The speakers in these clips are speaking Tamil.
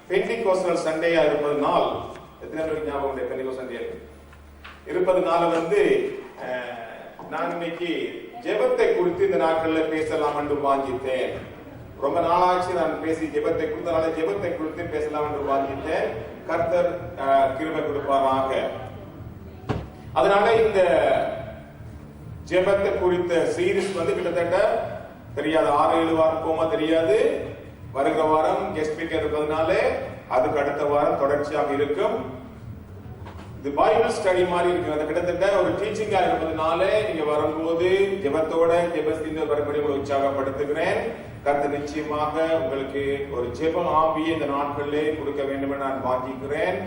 பெண்டிகோஸ்டல் சண்டேயா இருப்பது நாள், எத்தனை பேருக்கு ஞாபகம் பெண்டிகோஸ்டல் சண்டே இருப்பது நாள் வந்து நான் இன்னைக்கு ஜெபத்தை குறித்து இந்த நாட்களில் பேசலாம் என்று வாங்கிட்டேன். ரொம்ப நாளாச்சு நான் பேசி ஜெபத்தை குறித்தனால ஜெபத்தை குறித்து பேசலாம் என்று வாங்கிட்டேன். கர்த்தர் கிருபை கொடுப்பாராக. அதனால இந்த ஜெபத்தை குறித்த சீரிஸ் வந்து கிட்டத்தட்ட தெரியாது 6-7 வாரம் போமா தெரியாது. வருகிற வாரம் கெஸ்ட் ஸ்பீக்கர் இருப்பதனால அதுக்கு அடுத்த வாரம் தொடர்ச்சியாக இருக்கும். இது பைபிள் ஸ்டடி மாதிரி இருக்கு. அது கிட்டத்தட்ட ஒரு டீச்சிங்கா இருப்பதனால நீங்க வரும்போது ஜெபத்தோட ஜெபத்தின் வரும்படி உங்களை உற்சாகப்படுத்துகிறேன். கர்த்தர் நிச்சயமாக உங்களுக்கு ஒரு ஜெப ஆவியை இந்த நாட்களிலே கொடுக்க வேண்டும் என்று நான் வாஞ்சிக்கிறேன்.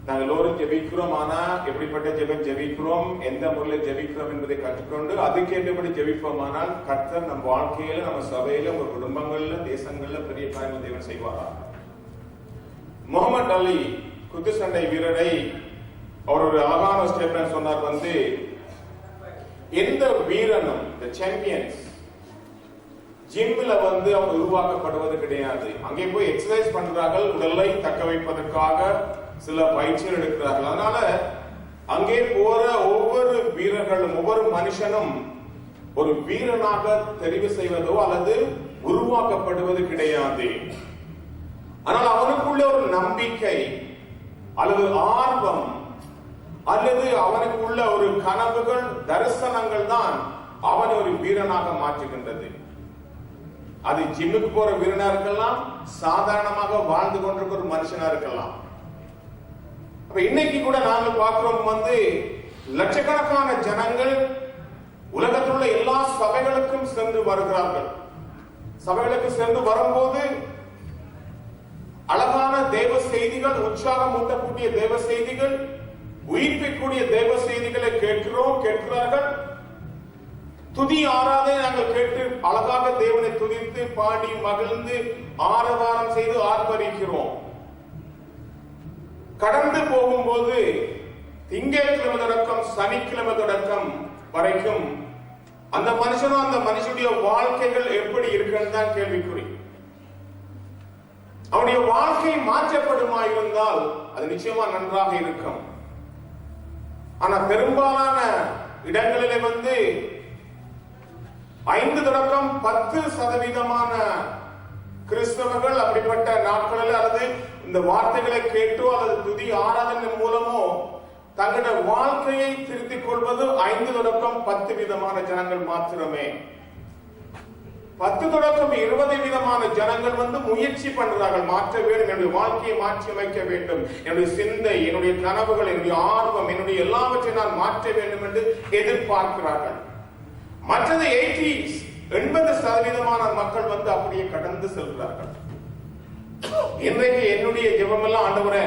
நாங்கள் எல்லோரும் ஜெபிக்கிறோம். ஆனா எப்படிப்பட்ட ஜெபம் ஜெபிக்கிறோம், எந்த முறையில் ஜெபிக்கிறோம் என்பதை கற்றுக்கொண்டு அதுக்கேற்றபடி ஜெபிப்போம். ஆனால் கர்த்தர் நம் வாழ்க்கையில, நம்ம சபையில, உங்க குடும்பங்கள்ல, தேசங்கள்ல பெரிய காரியம் தேவன் செய்வாரா. முகமது அலி குத்துச்சண்டை வீரரை அவர் ஒரு அழகான ஸ்டேட்மெண்ட் சொன்னார். வந்து எந்த வீரனும் சாம்பியன்ஸ் ஜிம்ல வந்து அவங்க உருவாக்கப்படுவது கிடையாது. அங்கே போய் எக்ஸசைஸ் பண்றார்கள், உடலை தக்க வைப்பதற்காக சில பயிற்சிகள் எடுக்கிறார்கள். அதனால அங்கே போற ஒவ்வொரு வீரர்களும், ஒவ்வொரு மனுஷனும் ஒரு வீரனாக தெரிவு செய்வதோ அல்லது உருவாக்கப்படுவது கிடையாது. ஆனால் அவனுக்குள்ள ஒரு நம்பிக்கை அல்லது ஆர்வம் அல்லது அவனுக்குள்ள ஒரு கனவுகள், தரிசனங்கள் தான் அவனை ஒரு வீரனாக மாற்றுகின்றது. அது ஜிம்முக்கு போற வீரனா இருக்கலாம், சாதாரணமாக வாழ்ந்து கொண்டிருக்கிற ஒரு மனுஷனா இருக்கலாம். இன்னைக்கு கூட நாங்கள் பார்க்கிறோம், வந்து லட்சக்கணக்கான ஜனங்கள் உலகத்தில் உள்ள எல்லா சபைகளுக்கும் சென்று வருகிறார்கள். சபைகளுக்கு சென்று வரும்போது அழகான தேவ செய்திகள், உற்சாகம் ஊட்டக்கூடிய தேவ செய்திகள், உயிர்ப்பிக்கூடிய தேவ செய்திகளை கேட்கிறார்கள். துதி ஆராதனை நாங்கள் கேட்டு அழகாக தேவனை துதித்து பாடி மகிழ்ந்து ஆரவாரம் செய்து ஆர்ப்பரிக்கிறோம். கடந்து போகும்போது திங்கட்கிழமை தொடக்கம் சனிக்கிழமை தொடக்கம் வரைக்கும் அந்த மனுஷனும் அந்த மனுஷனுடைய வாழ்க்கைகள் எப்படி இருக்குன்னு தான் கேள்விக்குறி. அவனுடைய வாழ்க்கை மாற்றப்படுமா இருந்தால் அது நிச்சயமா நன்றாக இருக்கும். ஆனா பெரும்பாலான இடங்களிலே வந்து 5 தொடக்கம் 10% கிறிஸ்தவர்கள் அப்படிப்பட்ட நாட்களில் அல்லது இந்த வார்த்தைகளை கேட்டோ அல்லது துதி ஆராதனை மூலமோ தங்களுடைய வாழ்க்கையை திருத்திக் கொள்வது 5 தொடக்கம் 10% ஜனங்கள் மாத்திரமே. 10 தொடக்கம் 20% ஜனங்கள் வந்து முயற்சி பண்றார்கள், மாற்ற வேண்டும், என்னுடைய வாழ்க்கையை மாற்றி அமைக்க வேண்டும், என்னுடைய சிந்தை, என்னுடைய கனவுகள், என்னுடைய ஆர்வம், என்னுடைய எல்லாவற்றை நான் மாற்ற வேண்டும் என்று எதிர்பார்க்கிறார்கள். மற்றது 80% மக்கள் வந்து அப்படியே கடந்து செல்கிறார்கள். இன்றைக்கு என்னுடைய ஜெபம் எல்லாம், ஆண்டவரே,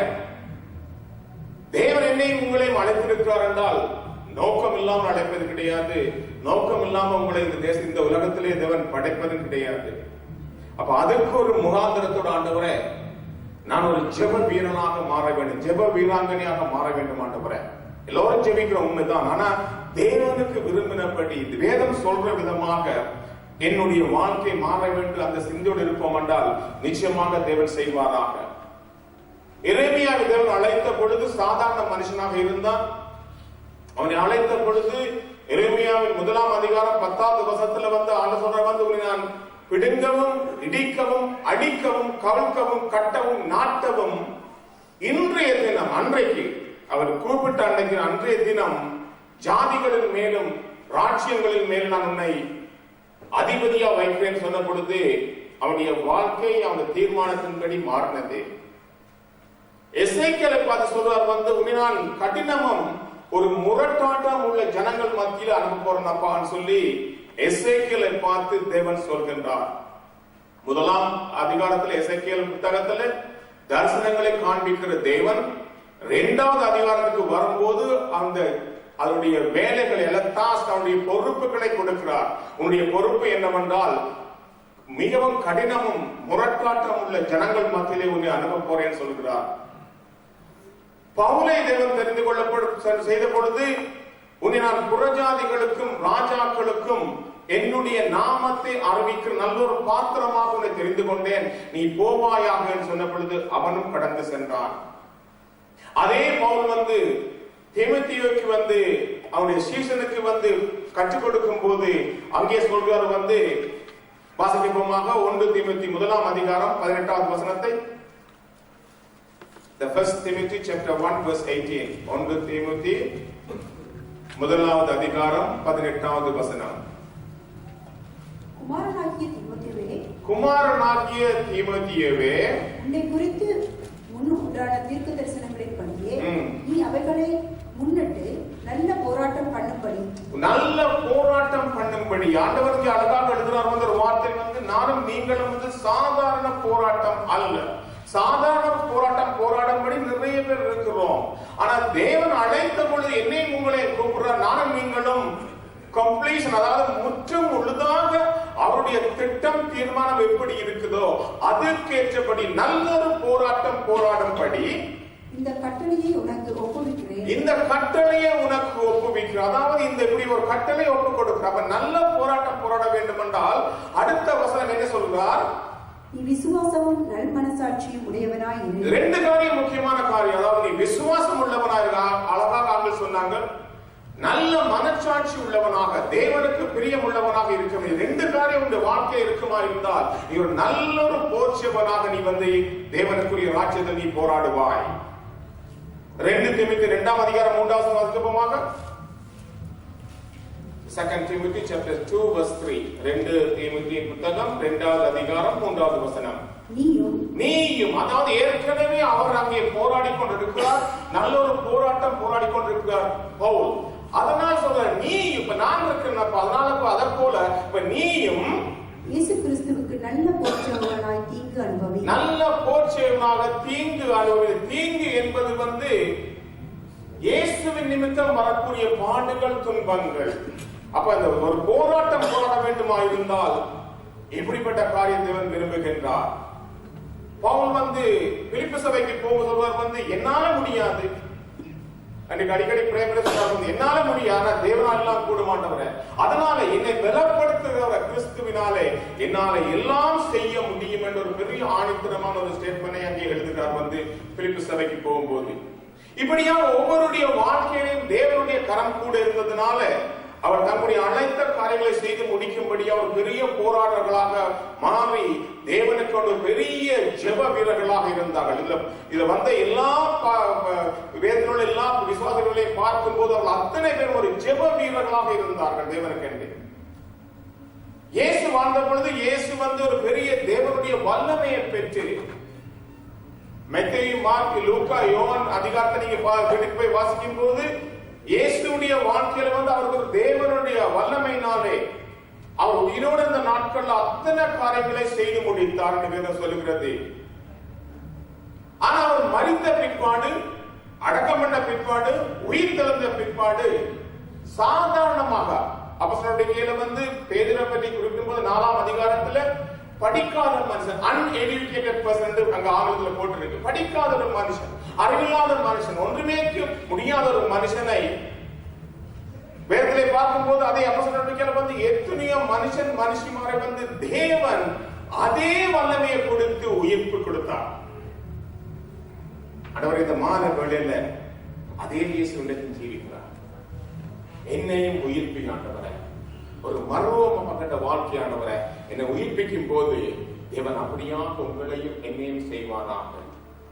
தேவன் என்னை உங்களையும் அழைத்திருக்கிறார் என்றால் நோக்கம் இல்லாமல் அழைப்பது கிடையாது. நோக்கம் இல்லாமல் உங்களை இந்த உலகத்திலே தேவன் படைப்பது கிடையாது. அப்ப அதற்கு ஒரு முகாந்திரத்தோட, ஆண்டவரே, நான் ஒரு ஜெப வீரனாக மாற வேண்டும், ஜெப வீராங்கனையாக மாற வேண்டும். ஆண்டவரே, எல்லோரும் ஜெபிக்கிற உண்மைதான். ஆனா தேவனுக்கு விரும்பினபடி வேதம் சொல்ற விதமாக என்னுடைய வாழ்க்கை மாற வேண்டும் அந்த சிந்தையோடு இருப்போம் என்றால் நிச்சயமாக தேவன் செய்வாராக. எரேமியாவை தேவன் அழைத்த பொழுது சாதாரண மனுஷனாக இருந்தான். அவனை அழைத்த பொழுது எரேமியாவின் 1 அதிகாரம் 10வது வசனத்துல வந்து ஆண்டு சொல்ற வந்து, உன்னை நான் பிடுங்கவும் இடிக்கவும் அடிக்கவும் கவிழ்க்கவும் கட்டவும் நாட்டவும் இன்றைய தினம், அன்றைக்கு அவர் குறிப்பிட்ட அன்றைய தினம் ஜாதிகளின் மேலும் ராஜ்யங்களின் மேலும் நான் உன்னை அதிபதியா வைக்கிறேன் சொன்ன பொழுது அவனுடைய வாழ்க்கை அவனுடைய தீர்மானத்தின்படி மாறினது. எசேக்கியேலை பார்த்து சொல்றார் வந்து, உன்னை நான் கடினமும் ஒரு முரட்டாட்டம் உள்ள ஜனங்கள் மத்தியில் அனுப்ப போறேன் சொல்லி எசேக்கியேலை பார்த்து தேவன் சொல்கின்றார். 1 அதிகாரத்தில் எசேக்கியேல் புத்தகத்தில் தரிசனங்களை காண்பிக்கிற தேவன் 2வது அதிகாரத்துக்கு வரும்போது அந்த அதனுடைய வேலைகள் எல்லாம் அவனுடைய பொறுப்புகளை கொடுக்கிறார். உன்னுடைய பொறுப்பு என்னவென்றால் மிகவும் கடினமும் முரட்டாட்டம் உள்ள ஜனங்கள் மத்தியிலே உன்னை அனுப்ப போறேன்னு சொல்கிறார். பவுலை தேவன் தெரிந்து கொள்ளப்படும் செய்த பொழுது, உன்னை நான் புறஜாதிகளுக்கும் ராஜாக்களுக்கும் என்னுடைய நாமத்தை அறிவிக்கிற நல்ல ஒரு பாத்திரமாக உன்னை தெரிந்து கொண்டேன், நீ போவாயாக என்று சொன்ன பொழுது அவனும் கடந்து சென்றான். அதே பவுல் தீமோத்தேயுவுக்கு அவனுடைய சீசனுக்கு கற்றுக் கொடுக்கும் போது அங்கே சொல்றார், வாசிக்கப்போமாக 1 தீமோத்தேயு 1 அதிகாரம் 18வது வசனத்தை. The first Timothy chapter 1 verse 18. 1 தீமோத்தேயு 1 அதிகாரம் 18வது வசனம். குமாரனாகிய தீமோத்தேயுவே, உன்னை குறித்து முன் உண்டான தீர்க்க தரிசனங்களின் படியே நீ அவைகளை முன்னிட்டு நல்ல போராட்டம் பண்ணும்படி ஆண்டவர் அழகாக எழுதுறார். ஒரு வார்த்தை நானும் நீங்களும் சாதாரண போராட்டம் அல்ல, சாதாரண போராட்டம் போராடும்படி நிறைய பேர் இருக்கிறோம். ஆனா தேவன் அழைத்த பொழுது என்னையும் உங்களை கூப்பிடுறார். நானும் நீங்களும் கம்ப்ளீஷன், அதாவது முற்றும் முழுதாக அவருடைய திட்டம் தீர்மானம் எப்படி இருக்குதோ அதுக்கேற்றபடி நல்ல ஒரு போராட்டம் போராடும்படி இந்த கட்டளையை உனக்கு ஒப்புவிக்கிறேன். இந்த கட்டளையை உனக்கு ஒப்புவிக்கிறேன். அதாவது இந்த இப்படி ஒரு கட்டளை ஒப்பு கொடுக்கிற. அப்ப நல்ல போராட்டம் போராட வேண்டும் என்றால் அடுத்த வசனம் என்ன சொல்றார்? நீ விசுவாசமும் நல் மனசாட்சியும் உடையவனாய் இரு. 2 காரியம், முக்கியமான காரியம். அதாவது நீ விசுவாசம் உள்ளவனாய், அழகாக ஆண்கள் சொன்னாங்க, நல்ல மனச்சாட்சி உள்ளவனாக, தேவனுக்கு பிரியம் உள்ளவனாக இருக்க முடியும். 2 காரியம் உங்க வாழ்க்கை இருக்குமா இருந்தால் நீ ஒரு நல்ல ஒரு போர்ச்சவனாக நீ தேவனுக்குரிய ராஜ்யத்தில் நீ போராடுவாய். 2 தீமோத்தேயு 2 அதிகாரம் 3வது வசனமாக 2 Timothy chapter 2 verse 3. 2 தீமோத்தேயு புத்தகம் 2வது அதிகாரம் 3வது வசனம். நீயும் அதாவது ஏற்கனவே அவர் அங்கே போராடி கொண்டிருக்கிறார், நல்ல ஒரு போராட்டம் போராடி கொண்டிருக்கிறார் பவுல். அதனால் சொல்ற நீ இப்ப நான் இருக்கிறேன், அதனால அதை போல இப்ப நீயும் இயேசு கிறிஸ்துவுக்கு நல்ல போர்ச்சேவனாய் தீங்கு அனுபவி. நல்ல போர்ச்சேவனாக தீங்கு அனுபவி. தீங்கு என்பது இயேசுவின் நிமித்தம் வரக்கூடிய பாடுகள், துன்பங்கள். அப்ப அந்த ஒரு போராட்டம் போராட வேண்டுமா இருந்தால் இப்படிப்பட்ட காரியம் தேவன் விரும்புகின்றார். பவுல் பிலிப்பி சபைக்கு போக சொல்வார், என்னால முடியாது, அடிக்கடி என்னால முடியாது, தேவனால் எல்லாம் கூட மாட்டவரே, அதனால என்னை பலப்படுத்துகிற கிறிஸ்துவினாலே என்னால எல்லாம் செய்ய முடியும் என்ற ஒரு பெரிய ஆணித்தரமான ஒரு ஸ்டேட்மென்ட்டை அங்கே எழுதுகிறார் பிலிப்பி சபைக்கு போகும்போது. இப்படியா ஒவ்வொருடைய வாழ்க்கையிலும் தேவனுடைய கரம் கூட இருந்ததுனால அவர் தம்முடைய அனைத்த காரியங்களை செய்து முடிக்கும்படி அவர் பெரிய போராட்டங்களாக மாறி தேவனுக்கு ஒரு பெரிய ஜெப வீரர்களாக இருந்தார்கள். இதுல எல்லா வேதனோட எல்லா விசுவாசிகளையும் பார்க்கும் போது அவர்கள் அத்தனை பேர் ஒரு ஜெப வீரர்களாக இருந்தார்கள் தேவனுக்கு. இயேசு வாழ்ந்த பொழுது இயேசு ஒரு பெரிய தேவனுடைய வல்லமையை பெற்று, மத்தேயு, மார்க், லூக்கா, யோவான் அதிகாரத்தை நீங்க வீட்டுக்கு போய் வாசிக்கும் போது இயேசுடைய வாழ்க்கையில அவருக்கு ஒரு தேவனுடைய வல்லமையினாலே அவர் உயிரோடு இந்த நாட்கள்ல அத்தனை காரியங்களை செய்து முடித்தார் என்று சொல்லுகிறது. ஆனா அவர் மரித்த பிற்பாடு, அடக்கம் பண்ண பிற்பாடு, உயிர் தெழுந்த பிற்பாடு சாதாரணமாக அப்போஸ்தலருடைய கையில பேதுரை பற்றி குறிப்பிடும்போது 4ஆம் அதிகாரத்துல படிக்காத மனுஷன், அன்எடுகேட்டட் பர்சன் அங்க ஆங்கிலத்தில் போட்டிருக்கு. படிக்காத ஒரு மனுஷன், அறிவில்லாத மனுஷன், ஒன்றுமே முடியாத ஒரு மனுஷனை வேதத்திலே பார்க்கும்போது அதே அப்போஸ்தலருடைய எத்தனையோ மனுஷன் மனுஷிமாரை தேவன் அதே வல்லமையை கொடுத்து உயிர்ப்பு கொடுத்தார். ஆண்டவரே, இந்த மாலை வேளையில அதே இயேசு ஜீவிக்கிறார். என்னையும் உயிர்ப்பிங்க ஆண்டவரே, ஒரு மர்வமப்பட்ட வாழ்க்கையானவரை என்னை உயிர்ப்பிக்கும் போது தேவன் அப்படியாக உங்களையும் என்னையும் செய்வாராக.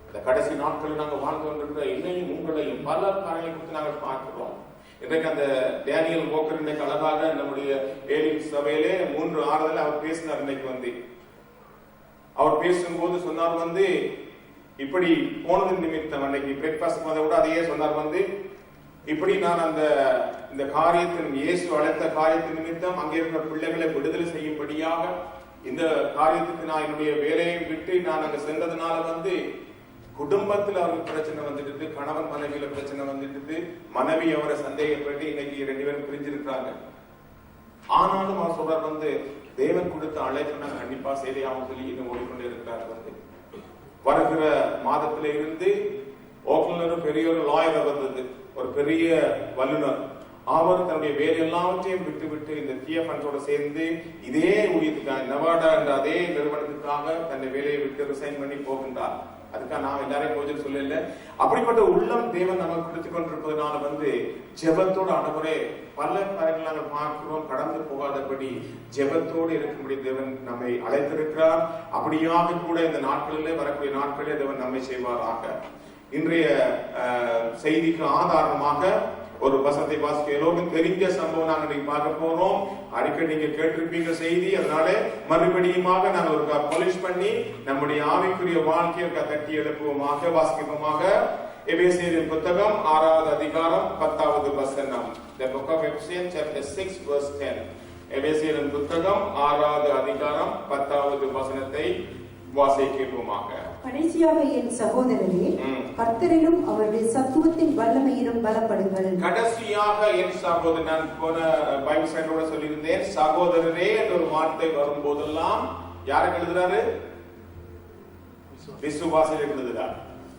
இந்த கடைசி நாட்களில் நாங்கள் வாழ்ந்து கொண்டிருக்கிற என்னையும் உங்களையும் பல காரியங்களை குறித்து நாங்கள் பார்க்கிறோம். இன்றைக்கு அந்த டேனியல் போக்கர் இன்னைக்கு அழகாக நம்முடைய ஏலியன் சபையிலே 3 ஆறுதல் அவர் பேசினார். இன்னைக்கு அவர் பேசும்போது சொன்னார், இப்படி போனது நிமித்தம் அன்னைக்கு பிரேக்பாஸ்ட் கூட அதையே சொன்னார், இப்படி நான் இந்த காரியத்தின் இயேசு அழைத்த காரியத்தின் நிமித்தம் அங்கே இருக்கிற பிள்ளைகளை விடுதலை செய்யும்படியாக இந்த காரியத்துக்கு நான் என்னுடைய வேலையை விட்டு நான் அங்க சென்றதுனால குடும்பத்தில் அவருக்கு பிரச்சனை வந்துட்டு, கணவன் மனைவியில பிரச்சனை வந்துட்டு, மனைவி அவரை சந்தேகப்பட்டு இன்னைக்கு 2 பேரும் பிரிஞ்சிருக்காங்க. ஆனாலும் அவர் சொல்றார், தேவன் கொடுத்த அழைப்பு நான் கண்டிப்பா செய்தியாகவும் சொல்லி இன்னும் ஓடிக்கொண்டே இருக்கிறார். வருகிற மாதத்தில இருந்து ஓக்லண்ட் பெரிய ஒரு லாயர் வந்தது, ஒரு பெரிய வல்லுநர். அவர் தன்னுடைய வேறு எல்லாவற்றையும் விட்டு இந்த TFNஸோட சேர்ந்து இதே ஊழியத்துக்காக நவாடா என்ற அதே நிறுவனத்துக்காக தன்னை வேலையை விட்டு ரிசைன் பண்ணி போகின்றார். அதுக்காக நான் எல்லாரையும் கொஞ்சம் சொல்லல. அப்படிப்பட்ட உள்ளம் தேவன் நமக்கு கொடுத்துக் கொண்டிருப்பதனால ஜெபத்தோடு ஆண்டவரே பல காரியங்கள் நாங்கள் பார்க்கிறோம், கடந்து போகாதபடி ஜெபத்தோடு இருக்கும்படி தேவன் நம்மை அழைத்திருக்கிறார். அப்படியாக கூட இந்த நாட்களிலே வரக்கூடிய நாட்களிலே தேவன் நம்மை செய்வாராக. இன்றைய செய்திக்கு ஆதாரமாக ஒரு வசனத்தை வாசிக்க எல்லோருக்கும் தெரிஞ்ச சம்பவம் நாங்கள் நீங்க பார்க்க போறோம். அடிக்கடி நீங்க கேட்டிருப்பீங்க செய்தி. அதனால மறுபடியுமாக நாங்கள் ஒரு பாலிஷ் பண்ணி நம்முடைய ஆவிக்குரிய வாழ்க்கையை தட்டி எழுப்புவோமாக. வாசிப்போமாக. எபேசியரின் புத்தகம் 6வது அதிகாரம் 10வது வசனம். The book of Ephesians chapter 6 verse 10. எபேசியரின் புத்தகம் 6வது அதிகாரம் 10வது வசனத்தை வாசிப்போமாக. கடைசியாக என் சகோதரரே, கர்த்தரிலும் அவருடைய சத்துவத்தின் வல்லமையிலும் பலப்படுங்கள். கடைசியாக என் சகோதரன், நான் போன பைபிள் ஸ்டடியோட சொல்லியிருந்தேன், சகோதரரே என்ற ஒரு வார்த்தை வரும்போதெல்லாம் யாருக்கு எழுதுறாரு? விசுவாசிகள் எழுதுறார்.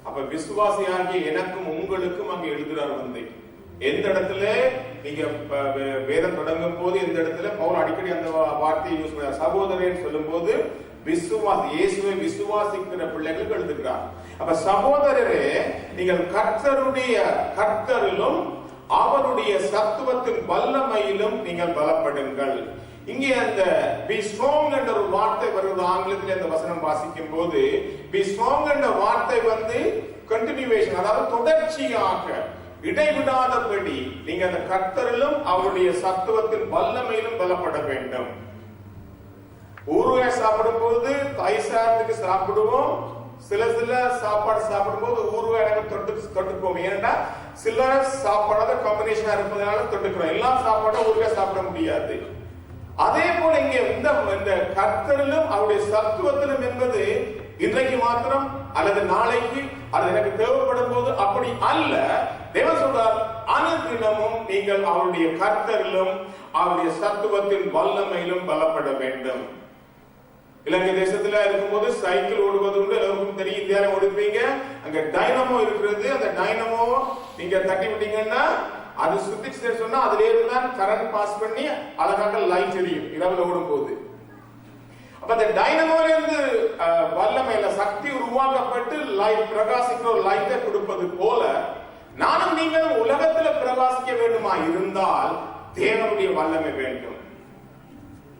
அப்ப விசுவாசியாகிய எனக்கும் உங்களுக்கும் அங்க எழுதுறார். எந்த இடத்துல நீங்க வேதம் தொடங்கும் போது எந்த இடத்துல பவுல் அடிக்கடி அந்த வார்த்தையை யூஸ் பண்ணார். சகோதரன் சொல்லும் போது விசுவாசி, இயேசுவை விசுவாசிக்கிற பிள்ளைகளுக்கு எழுதுகிறார். அப்ப சகோதரரே, நீங்கள் கர்த்தரிலும் அவருடைய சத்துவத்தின் வல்லமையிலும் நீங்கள் பலப்படுங்கள். இங்கே அந்த be strong என்ற ஒரு வார்த்தை வருவது ஆங்கிலத்தில் அந்த வசனம் வாசிக்கும் போது be strong என்ற வார்த்தை continuation, அதாவது தொடர்ச்சியாக இடைவிடாதபடி நீங்க அந்த கர்த்தரிலும் அவருடைய சத்துவத்தின் வல்லமையிலும் பலப்பட வேண்டும். ஊறுகாய் சாப்பிடும் போது தயிர் சாதத்துக்கு சாப்பிடுவோம். சில சாப்பாடு சாப்பிடும் போது ஊறுகாய் தொட்டுக்குவோம். ஏன்னா சில சாப்பாடு காம்பினேஷனா இருப்பதனால தொட்டுக்கிறோம். எல்லா சாப்பாடும் ஊறுகாய் சாப்பிட முடியாது. அதே போல இங்க இந்த கர்த்தரிலும் அவருடைய சத்துவத்திலும் என்பது இன்றைக்கு மாத்திரம் அல்லது நாளைக்கு அது எனக்கு தேவைப்படும் போது அப்படி அல்ல. தேவன் சொல்றார், அனுதினமும் நீங்கள் அவருடைய கர்த்தரிலும் அவருடைய சத்துவத்தின் வல்லமையிலும் பலப்பட வேண்டும். இலங்கை தேசத்துல இருக்கும்போது சைக்கிள் ஓடுவது உண்டு, எல்லாருக்கும் தெரியும். இந்தியாவில ஓடுவீங்க, அங்க டைனமோ இருக்கிறது. அந்த டைனமோ நீங்க தட்டி விட்டீங்கன்னா அது சுத்திச்சு சொன்னா அதுல இருந்துதான் கரண்ட் பாஸ் பண்ணி அழகாக லைட் எரியும் இரவுல ஓடும் போது. அப்ப அந்த டைனமோல இருந்து வல்லமையில சக்தி உருவாக்கப்பட்டு லைட் பிரகாசிக்கிற ஒரு லைட்டை கொடுப்பது போல நானும் நீங்களும் உலகத்துல பிரகாசிக்க வேண்டுமா இருந்தால் தேவனுடைய வல்லமை வேண்டும்.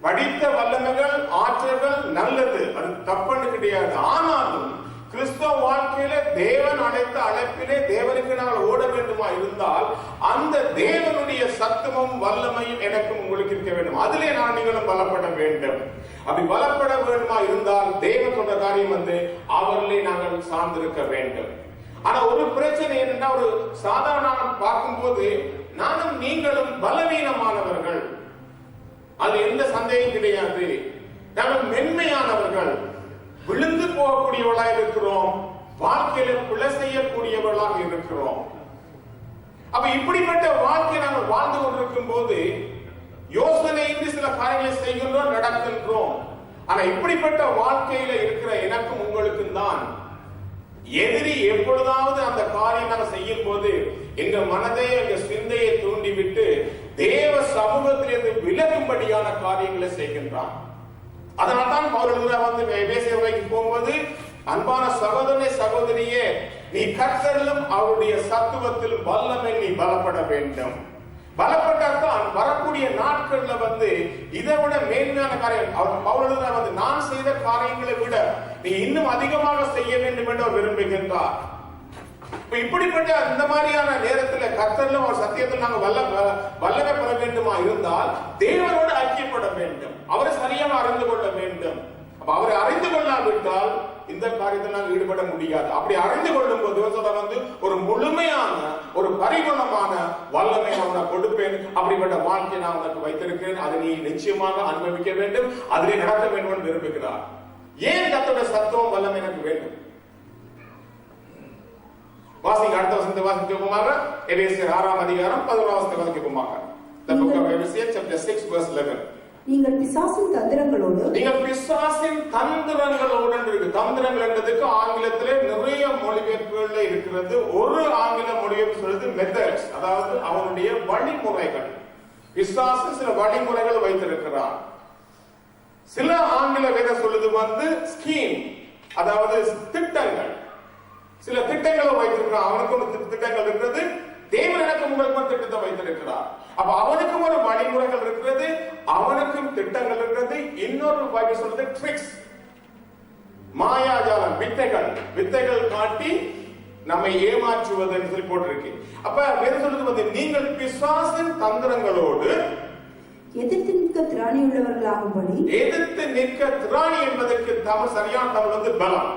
படித்த வல்லமைகள் ஆற்றல்கள் நல்லது, அது தப்புன்னு கிடையாது. ஆனாலும் கிறிஸ்தவ வாழ்க்கையில தேவன் அழைத்த அழைப்பிலே தேவனுக்கு நாங்கள் ஓட வேண்டுமா இருந்தால் அந்த தேவனுடைய சத்துவமும் வல்லமையும் எனக்கும் உங்களுக்கு இருக்க வேண்டும். அதிலே நான் நீங்களும் பலப்பட வேண்டும். அப்படி பலப்பட வேண்டுமா இருந்தால் தேவன் சொன்ன காரியம் அவர்களே நாங்கள் சார்ந்திருக்க வேண்டும். ஆனா ஒரு பிரச்சனை என்னன்னா, ஒரு சாதாரண பார்க்கும்போது நானும் நீங்களும் பலவீனமானவர்கள், அது எந்த சந்தேகம் கிடையாது. நாங்கள் மென்மையானவர்கள், விழுந்து போகக்கூடியவர்களாக இருக்கிறோம், வாழ்க்கையில பிழை செய்யக்கூடியவர்களாக இருக்கிறோம். அப்ப இப்படிப்பட்ட வாழ்க்கை நாங்கள் வாழ்ந்து கொண்டிருக்கும் போது யோசனையின்றி சில காரியங்களை செய்கின்றோம், நடக்கின்றோம். ஆனா இப்படிப்பட்ட வாழ்க்கையில இருக்கிற எனக்கும் உங்களுக்கும் தான் எதிரி எப்பொழுதாவது அந்த காரியம் நாங்கள் செய்யும் போது எங்க மனதை எங்க சிந்தையை தூண்டிவிட்டு தேவ சமூகத்திலிருந்து விலகும்படியான காரியங்களை செய்கின்றான். அதனால்தான் பவுல் எபேசியருக்கு போகும்போது, அன்பான சகோதரனே சகோதரியே, நீ கர்த்தரிலும் அவருடைய சத்துவத்திலும் வல்லமை நீ பலப்பட வேண்டும். பலப்பட்டால்தான் வரக்கூடிய நாட்கள்ல இதை விட மேன்மையான காரியம் பவுல் நான் செய்த காரியங்களை விட நீ இன்னும் அதிகமாக செய்ய வேண்டும் என்று விரும்புகின்றார். இப்படிப்பட்ட இந்த மாதிரியான நேரத்தில் கர்த்தரிலும் அவர் சத்தியத்தில் நாங்கள் வல்லமை பெற வேண்டுமா இருந்தால் தேவனோடு ஐக்கியப்பட வேண்டும், அவரை சரியாக அறிந்து கொள்ள வேண்டும். அவரை அறிந்து கொள்ளாவிட்டால் இந்த காரியத்தில் நாங்கள் ஈடுபட முடியாது. அப்படி அறிந்து கொள்ளும் போது ஒரு முழுமையான ஒரு பரிபூர்ணமான வல்லமை நான் கொடுப்பேன், அப்படிப்பட்ட வாழ்க்கையை நான் உனக்கு வைத்திருக்கிறேன், அதை நீ நிச்சயமாக அனுபவிக்க வேண்டும், அதிலே நடக்க வேண்டும் என்று விரும்புகிறார். ஏன் கர்த்தருடைய சத்துவம் வல்லமை எனக்கு வேண்டும்? வாசிங்க, அடுத்த வசனத்தை வாசிப்போமாக. எபேசியர் 6ஆம் அதிகாரம் 11ஆம் வசனத்தை வாசிப்போமாக. The book of Ephesians chapter 6 verse 11. நீங்கள் பிசாசின் தந்திரங்களோடு இருக்கு. தந்திரங்கள் என்பதுக்கு ஆங்கிலத்திலே நிறைய மொழிபெயர்ப்புகள் இருக்கிறது. இருக்கிறது. ஒரு ஆங்கில மொழியில் சொல்றது மெத்தட்ஸ், அதாவது அவனுடைய வழிமுறைகள். பிசாசு சில வழிமுறைகள் வைத்திருக்கிறான். சில ஆங்கில வேதம் சொல்லுது ஸ்கீம், அதாவது திட்டங்கள். சில திட்டங்களை வைத்திருக்கிறான். அவனுக்கு ஒரு திட்டங்கள் இருக்கிறது. தேவன் எனக்கு உங்களுக்கு ஒரு திட்டத்தை வைத்திருக்கிறார். அப்ப அவனுக்கும் ஒரு வழிமுறைகள் இருக்கிறது, அவனுக்கும் திட்டங்கள் இருக்கிறது. இன்னொரு பைபிள் சொல்றது ட்ரிக்ஸ், மாயாஜாலம், வித்தைகள் காட்டி நம்மை ஏமாற்றுவதுன்னு சொல்லி போட்டிருக்கு. அப்ப வேறு சொல்றது நீங்கள் பிசாசின் தந்திரங்களோடு எதிர்த்து நிற்க திராணி உள்ளவர்களாகும்படி. எதிர்த்து நிற்க திராணி என்பதற்கு சரியான தமிழ் பலம்,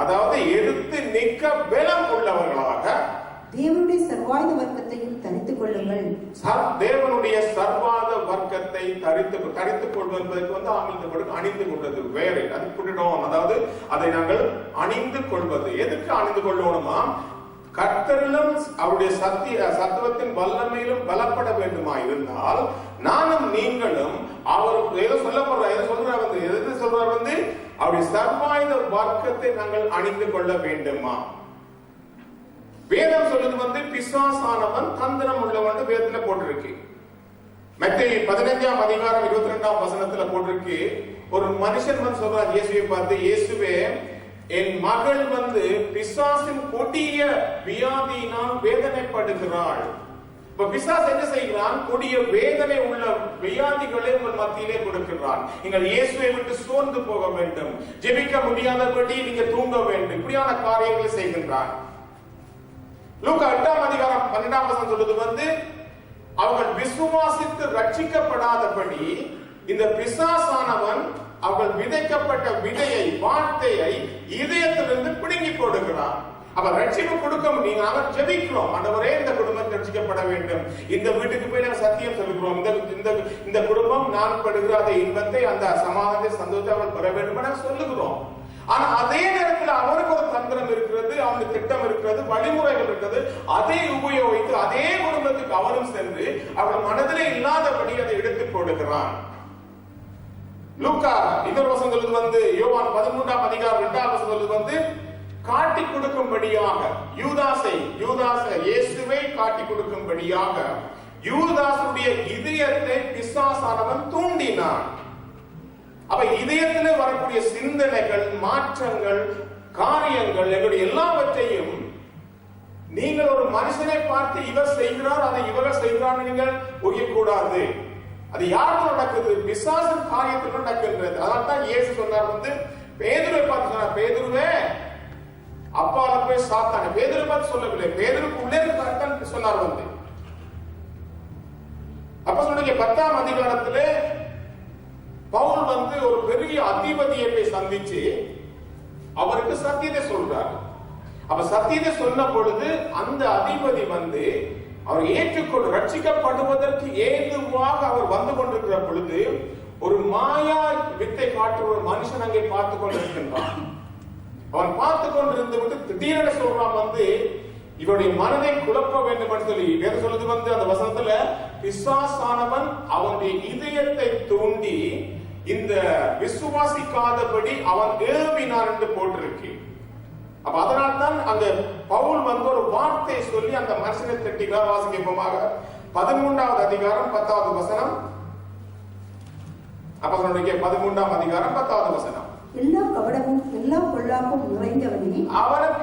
அதாவது எதிர்த்து நிற்க பலம் உள்ளவர்களாக தேவனுடைய சர்வாயுத வர்க்கத்தையும் தரித்துக் கொள்ளுங்கள். தேவனுடைய சர்வாத வர்க்கத்தை தரித்துக் கொள்வது என்பதற்கு ஆங்கிலத்தில் அணிந்து கொள்வது வேறு, அது புரிடும். அதாவது அதை நாங்கள் அணிந்து கொள்வது. எதுக்கு அணிந்து கொள்ளணுமா? கர்த்தரிலும் அவருடைய சத்துவத்தின் வல்லமையிலும் பலப்பட வேண்டுமா இருந்தால் நானும் நீங்களும் அவர் எது சொல்றார் அவருடைய சர்வாயுத வர்க்கத்தை நாங்கள் அணிந்து கொள்ள வேண்டுமா? வேதம் சொல்லுது பிசாசானவன் தந்திரம் உள்ளவன் வேதத்துல போட்டிருக்கு. மத்தேயு 15ஆம் அதிகாரம் 22ஆம் வசனத்துல போட்டிருக்கு. ஒரு மனுஷன் சொல்றார் இயேசுவை பார்த்து, இயேசுவே என் மகள் பிசாசின் கொடிய வியாதியினால் வேதனைப்படுகிறாள். இப்ப பிசாசு என்ன செய்கிறான்? கொடிய வேதனை உள்ள வியாதிகளை உங்கள் மத்தியிலே கொடுக்கிறான். நீங்கள் இயேசுவை விட்டு சோர்ந்து போக வேண்டும், ஜெபிக்க முடியாதபடி நீங்க தூங்க வேண்டும், இப்படியான காரியங்களை செய்கின்றான். லூக்கா 8ஆம் அதிகாரம் 12ஆம் வசனம் சொல்லுது அவர்கள் விசுவாசித்து ரட்சிக்கப்படாதபடி இந்த பிசாசானவன் அவர்கள் விதைக்கப்பட்ட விதையை, வார்த்தையை இதயத்திலிருந்து பிடுங்கி போடுகிறான். அப்ப ரட்சிப்பு கொடுக்க முடியும். நாங்கள் ஜெபிக்கிறோம், ஆண்டவரே இந்த குடும்பம் ரட்சிக்கப்பட வேண்டும், இந்த வீட்டுக்கு போய் நாங்கள் சத்தியம் சொல்லுகிறோம், இந்த குடும்பம் நான் படுகிற அந்த இன்பத்தை, அந்த சமாதானத்தை, சந்தோஷத்தை அவர்கள் பெற வேண்டும் என சொல்லுகிறோம். ஆனா அதே நேரத்தில் அவருக்கு ஒரு தந்திரம் இருக்கிறது, அவனுக்கு திட்டம் இருக்கிறது, வழிமுறைகள் இருக்கிறது. அதை உபயோகித்து அதே குடும்பத்துக்கு அவனும் சென்று அவர்கள் மனதிலே இல்லாதபடி அதை எடுத்துக் கொடுக்கிறான். லூக்கா இன்னொரு வசனம் சொல்லுது யோவான் 13ஆம் அதிகாரம் 2ஆம் வசனம் சொல்லுது காட்டி கொடுக்கும்படியாக இயேசுவை காட்டி கொடுக்கும்படியாக யூதாசுடைய இதயத்தை பிசாசானவன் தூண்டினான். அப்ப இதயத்திலே வரக்கூடிய சிந்தனைகள், மாற்றங்கள், காரியங்கள், எங்களுடைய எல்லாவற்றையும் நீங்கள் ஒரு மனுஷனை பார்த்து இவர் செய்கிறார், அதை இவர்கள் செய்கிறார் நீங்கள் ஒழியக்கூடாது. அது யாருக்கு நடக்குது? பிசாசின் காரியத்தில் நடக்கின்றது. அதனால்தான் இயேசு சொன்னார் பேதுருவை பார்த்து சொன்னார், பேதுருவே அப்பால போய் சாத்தானே. பேதுருவை பார்த்து சொல்லவில்லை, பேதுருக்கு உள்ளே இருக்க சொன்னார். அப்ப சொல்லுங்க 10ஆம் அதிகாரத்திலே பவுல் ஒரு பெரிய அதிபதியை போய் சந்திச்சு அவருக்கு சத்தியத்தை சொல்றார். அப்ப சத்தியத்தை சொன்ன பொழுது அந்த அதிபதி அவர் ஏற்றுக்கொண்டு ரட்சிக்கப்படுவதற்கு ஏதுவாக அவர் வந்து கொண்டிருக்கிற பொழுது ஒரு மாயா வித்தை காட்டுற ஒரு மனுஷன் அங்கே பார்த்து கொண்டிருக்கின்றான். அவன் பார்த்து கொண்டிருந்து விட்டு திடீரென சொல்றான் இவருடைய மனதை குழப்ப வேண்டும் என்று சொல்லி வேறு சொல்லுது அந்த வசனத்துல பிசாசானவன் அவனுடைய இதயத்தை தூண்டி இந்த விசுவாசிக்காதபடி அவன் ஏவினான் என்று போட்டிருக்கு. அப்ப அதனால்தான் அந்த பவுல் ஒரு வார்த்தை சொல்லி அந்த மனுஷனை தட்டினார். வாசிக்கப்போமாக 13ஆவது அதிகாரம் 10வது வசனம். அப்போஸ்தலனுடைய 13ஆம் அதிகாரம் 10வது வசனம். எல்லா கபடமும் எல்லா பொல்லாங்கும் நிறைந்தவனே,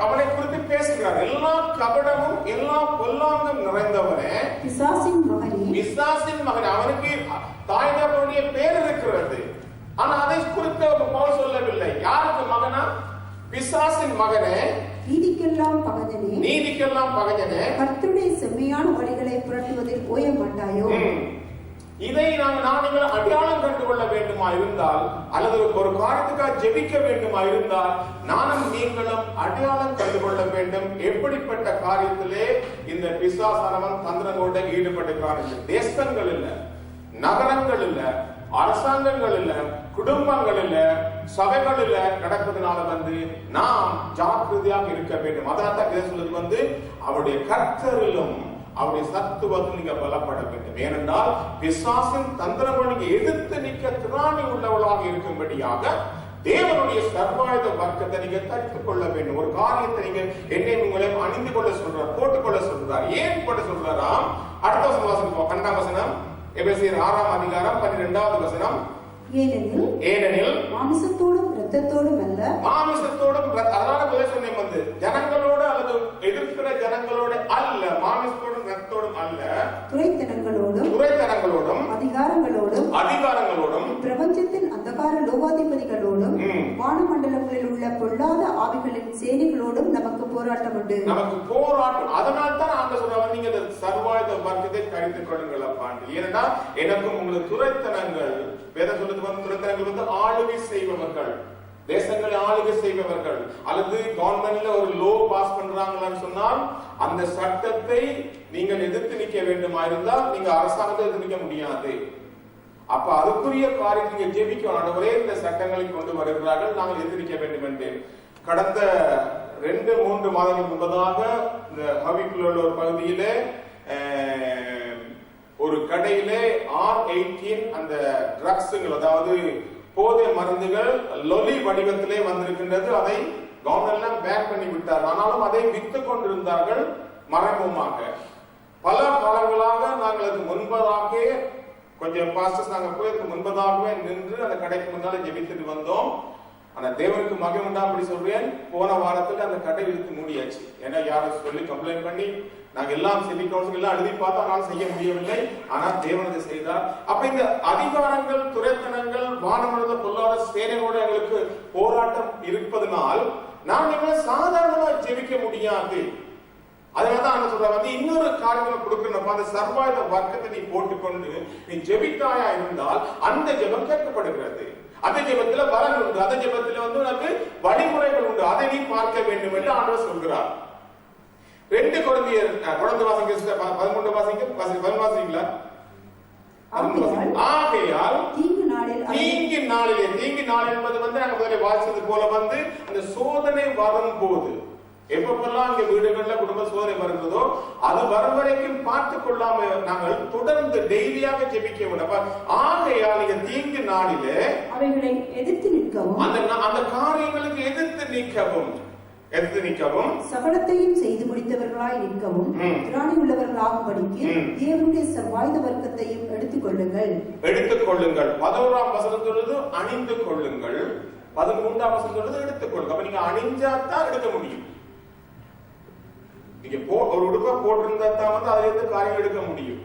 அவனை குறித்து பேசுகிறார். எல்லா கபடமும் எல்லா பொல்லாங்கும் நிறைந்தவனே, பிசாசின் மகனே. அவனுக்கு தாய் தகப்பனுடைய பேர் இருக்கிறது, ஆனா அதை குறித்து பவுல் சொல்லவில்லை. யாருக்கு மகனா? பிசாசின் மகனே, நீதிக்கெல்லாம் பகைஞனே, கர்த்தருடைய செம்மையான வழிகளை புரட்டுவதில் ஓய மாட்டாயோ? இதை நீங்கள் அடையாளம் கண்டுகொள்ள வேண்டுமா இருந்தால், அல்லது ஒரு காரியத்துக்காக ஜெபிக்க வேண்டுமா இருந்தால், நானும் நீங்களும் அடையாளம் கண்டுகொள்ள வேண்டும். எப்படிப்பட்ட காரியத்திலே இந்த பிசாசானவன் தந்திரங்களோட ஈடுபட்டிருக்கிறான் என்று. தேசங்கள் இல்ல, நகரங்கள் இல்ல, அரசாங்கங்கள் இல்ல, குடும்பங்கள் இல்ல, சபைகள் இல்ல நடப்பதனால நாம் ஜாக்கிரதையாக இருக்க வேண்டும். அதனால்தான் சொல்லுது அவருடைய கர்த்தரிலும் அவருடைய சத்துவத்தில் நீங்க பலப்பட வேண்டும். ஏனென்றால் பிசாசின் தந்திரங்கள் நீங்க எதிர்த்து நிற்க திராணி உள்ளவளாக இருக்கும்படியாக தேவனுடைய சர்வாயுத வர்க்கத்தை நீங்க தரித்துக் கொள்ள வேண்டும். ஒரு காரியத்தை நீங்க என்னை உங்களை அணிந்து கொள்ள சொல்றார், போட்டுக்கொள்ள சொல்றார். ஏன் போட்டு சொல்றாராம்? அடுத்த வசனம் வாசிப்போம். 12ஆம் வசனம், எபேசியர் 6ஆம் அதிகாரம் 12வது வசனம். ஏனெனில் மாமிசத்தோடும் இரத்தத்தோடும் அல்ல, மாமிசத்தோடும் அதனால முதல்ல சொன்னேன் வந்து ஜனங்களோடு அல்லது எதிர்க்கிற ஜனங்களோடு அல்ல, மாமிசத்தோடும் இரத்தத்தோடும் அல்ல, துரைத்தனங்களோடும் அதிகாரங்களோடும் பிரபஞ்சத்தின் அந்தகார லோகாதிபதிகளோடும் வானமண்டலங்களில் உள்ள பொல்லாத ஆவிகளின் சேனைகளோடும் நமக்கு போராட்டம் உண்டு. நமக்கு போராட்டம். அதனால தான் ஆண்டவர் சொல்றாரு, நீங்க இந்த சர்வாயுத வர்க்கத்தை கழித்துக் கொள்ளுங்கள் அப்பாண்டு. ஏன்னா எனக்கும் உங்களுக்கு துரைத்தனங்கள், வேதம் சொல்றது வந்து துரைத்தனங்கள் வந்து ஆளுகை செய்பவர்கள், தேசங்களை ஆளுகை செய்பவர்கள், அல்லது கவர்மெண்ட்ல ஒரு லோ பாஸ் பண்றாங்கன்னு சொன்னால் அந்த சட்டத்தை நீங்கள் எதிர்த்து நிற்க வேண்டுமா இருந்தால் நீங்க அரசாங்கத்தை எதிர்த்து நிற்க முடியாது. அப்ப அதுக்குரிய காரியத்தை நீங்க ஜெபிக்க ஆண்டவரே இந்த சட்டங்களை கொண்டு வருகிறார்கள், நாங்கள் எதிர்க்க வேண்டும் என்று. கடந்த 2-3 மாதங்கள் முன்பதாக இந்த ஹவிக்குள்ள உள்ள ஒரு பகுதியிலே ஒரு கடையிலே R18 அந்த ட்ரக்ஸ்கள், அதாவது போதை மருந்துகள் லொலி வடிவத்திலே வந்திருக்கின்றது. அதை கவர்மெண்ட் பேன் பண்ணி விட்டார். ஆனாலும் அதை வித்துக் கொண்டிருந்தார்கள் மறைமுகமாக. பல காலங்களாக நாங்கள் அதுக்கு முன்பதாக கொஞ்சம் பாஸ்டர்ஸ் நாங்கள் போயிருக்கு முன்பதாகவே நின்று அந்த கடைக்கு முன்னால ஜெபித்துட்டு வந்தோம். ஆனா தேவனுக்கு மகிமை உண்டா அப்படி சொல்றேன், போன வாரத்துல அந்த கடை இழுத்து மூடியாச்சு. ஏன்னா யாரும் சொல்லி கம்ப்ளைண்ட் பண்ணி நாங்க எல்லாம் சிட்டி கவுன்சில் எல்லாம் எழுதி பார்த்தா நான் செய்ய முடியவில்லை. ஆனா தேவன் அதை செய்தார். அப்ப இந்த அதிகாரங்கள், துரைத்தனங்கள், வானமண்டல பொல்லாத சேனையோடு எங்களுக்கு போராட்டம் இருப்பதனால் நாங்கள் சாதாரணமா ஜெபிக்க முடியாது. அதனாலதான் சொல்றாங்க வந்து இன்னொரு காரியங்களை கொடுக்கணும். அந்த சர்வாயுத வர்க்கத்தை நீ போட்டுக்கொண்டு நீ ஜெபித்தாயா இருந்தால் அந்த ஜெபம் கேட்கப்படுகிறது. அந்த ஜெபத்துல பலன் உண்டு, அந்த ஜெபத்துல வந்து உனக்கு வழிமுறைகள் உண்டு, அதை நீ பார்க்க வேண்டும் என்று ஆண்டவர் சொல்கிறார். 2 கொரிந்தியர் தொடர்ந்து வாசிங்க, 13 வாசிங்க, 11 வாசிங்களா? ஆகையால் தீங்கு நாளிலே, தீங்கு நாள் என்பது வந்து நாங்க முதல்ல வாசித்தது போல வந்து அந்த சோதனை வரும் போது, எப்பப்பெல்லாம் இங்க வீடுகள்ல குடும்ப சோதனை வருகிறதோ அது வரும் வரைக்கும் பார்த்துக் கொள்ளாம நாங்கள் தொடர்ந்து டெய்லியாக ஜெபிக்க வேண்டும். ஆகையால் நீங்க தீங்கு நாளிலே அவைகளை எதிர்த்து நிற்கவும், அந்த காரியங்களுக்கு எதிர்த்து நிற்கவும், சகலத்தையும் செய்து முடித்தவர்களாய் நிற்கவும், திராணி உள்ளவர்களாகும்படிக்கு தேவனுடைய சர்வாயுத வர்க்கத்தையும் எடுத்துக் கொள்ளுங்கள். 11ஆம் வசனம் சொல்றது அணிந்து கொள்ளுங்கள், 13ஆம் வசனம் சொல்றது எடுத்துக் கொள்ளுங்க. அப்ப நீங்க அணிஞ்சாதான் எடுக்க முடியும். நீங்க ஒரு உடுப்பை போட்டிருந்தா தான் வந்து அதுல இருந்து காரியம் எடுக்க முடியும்.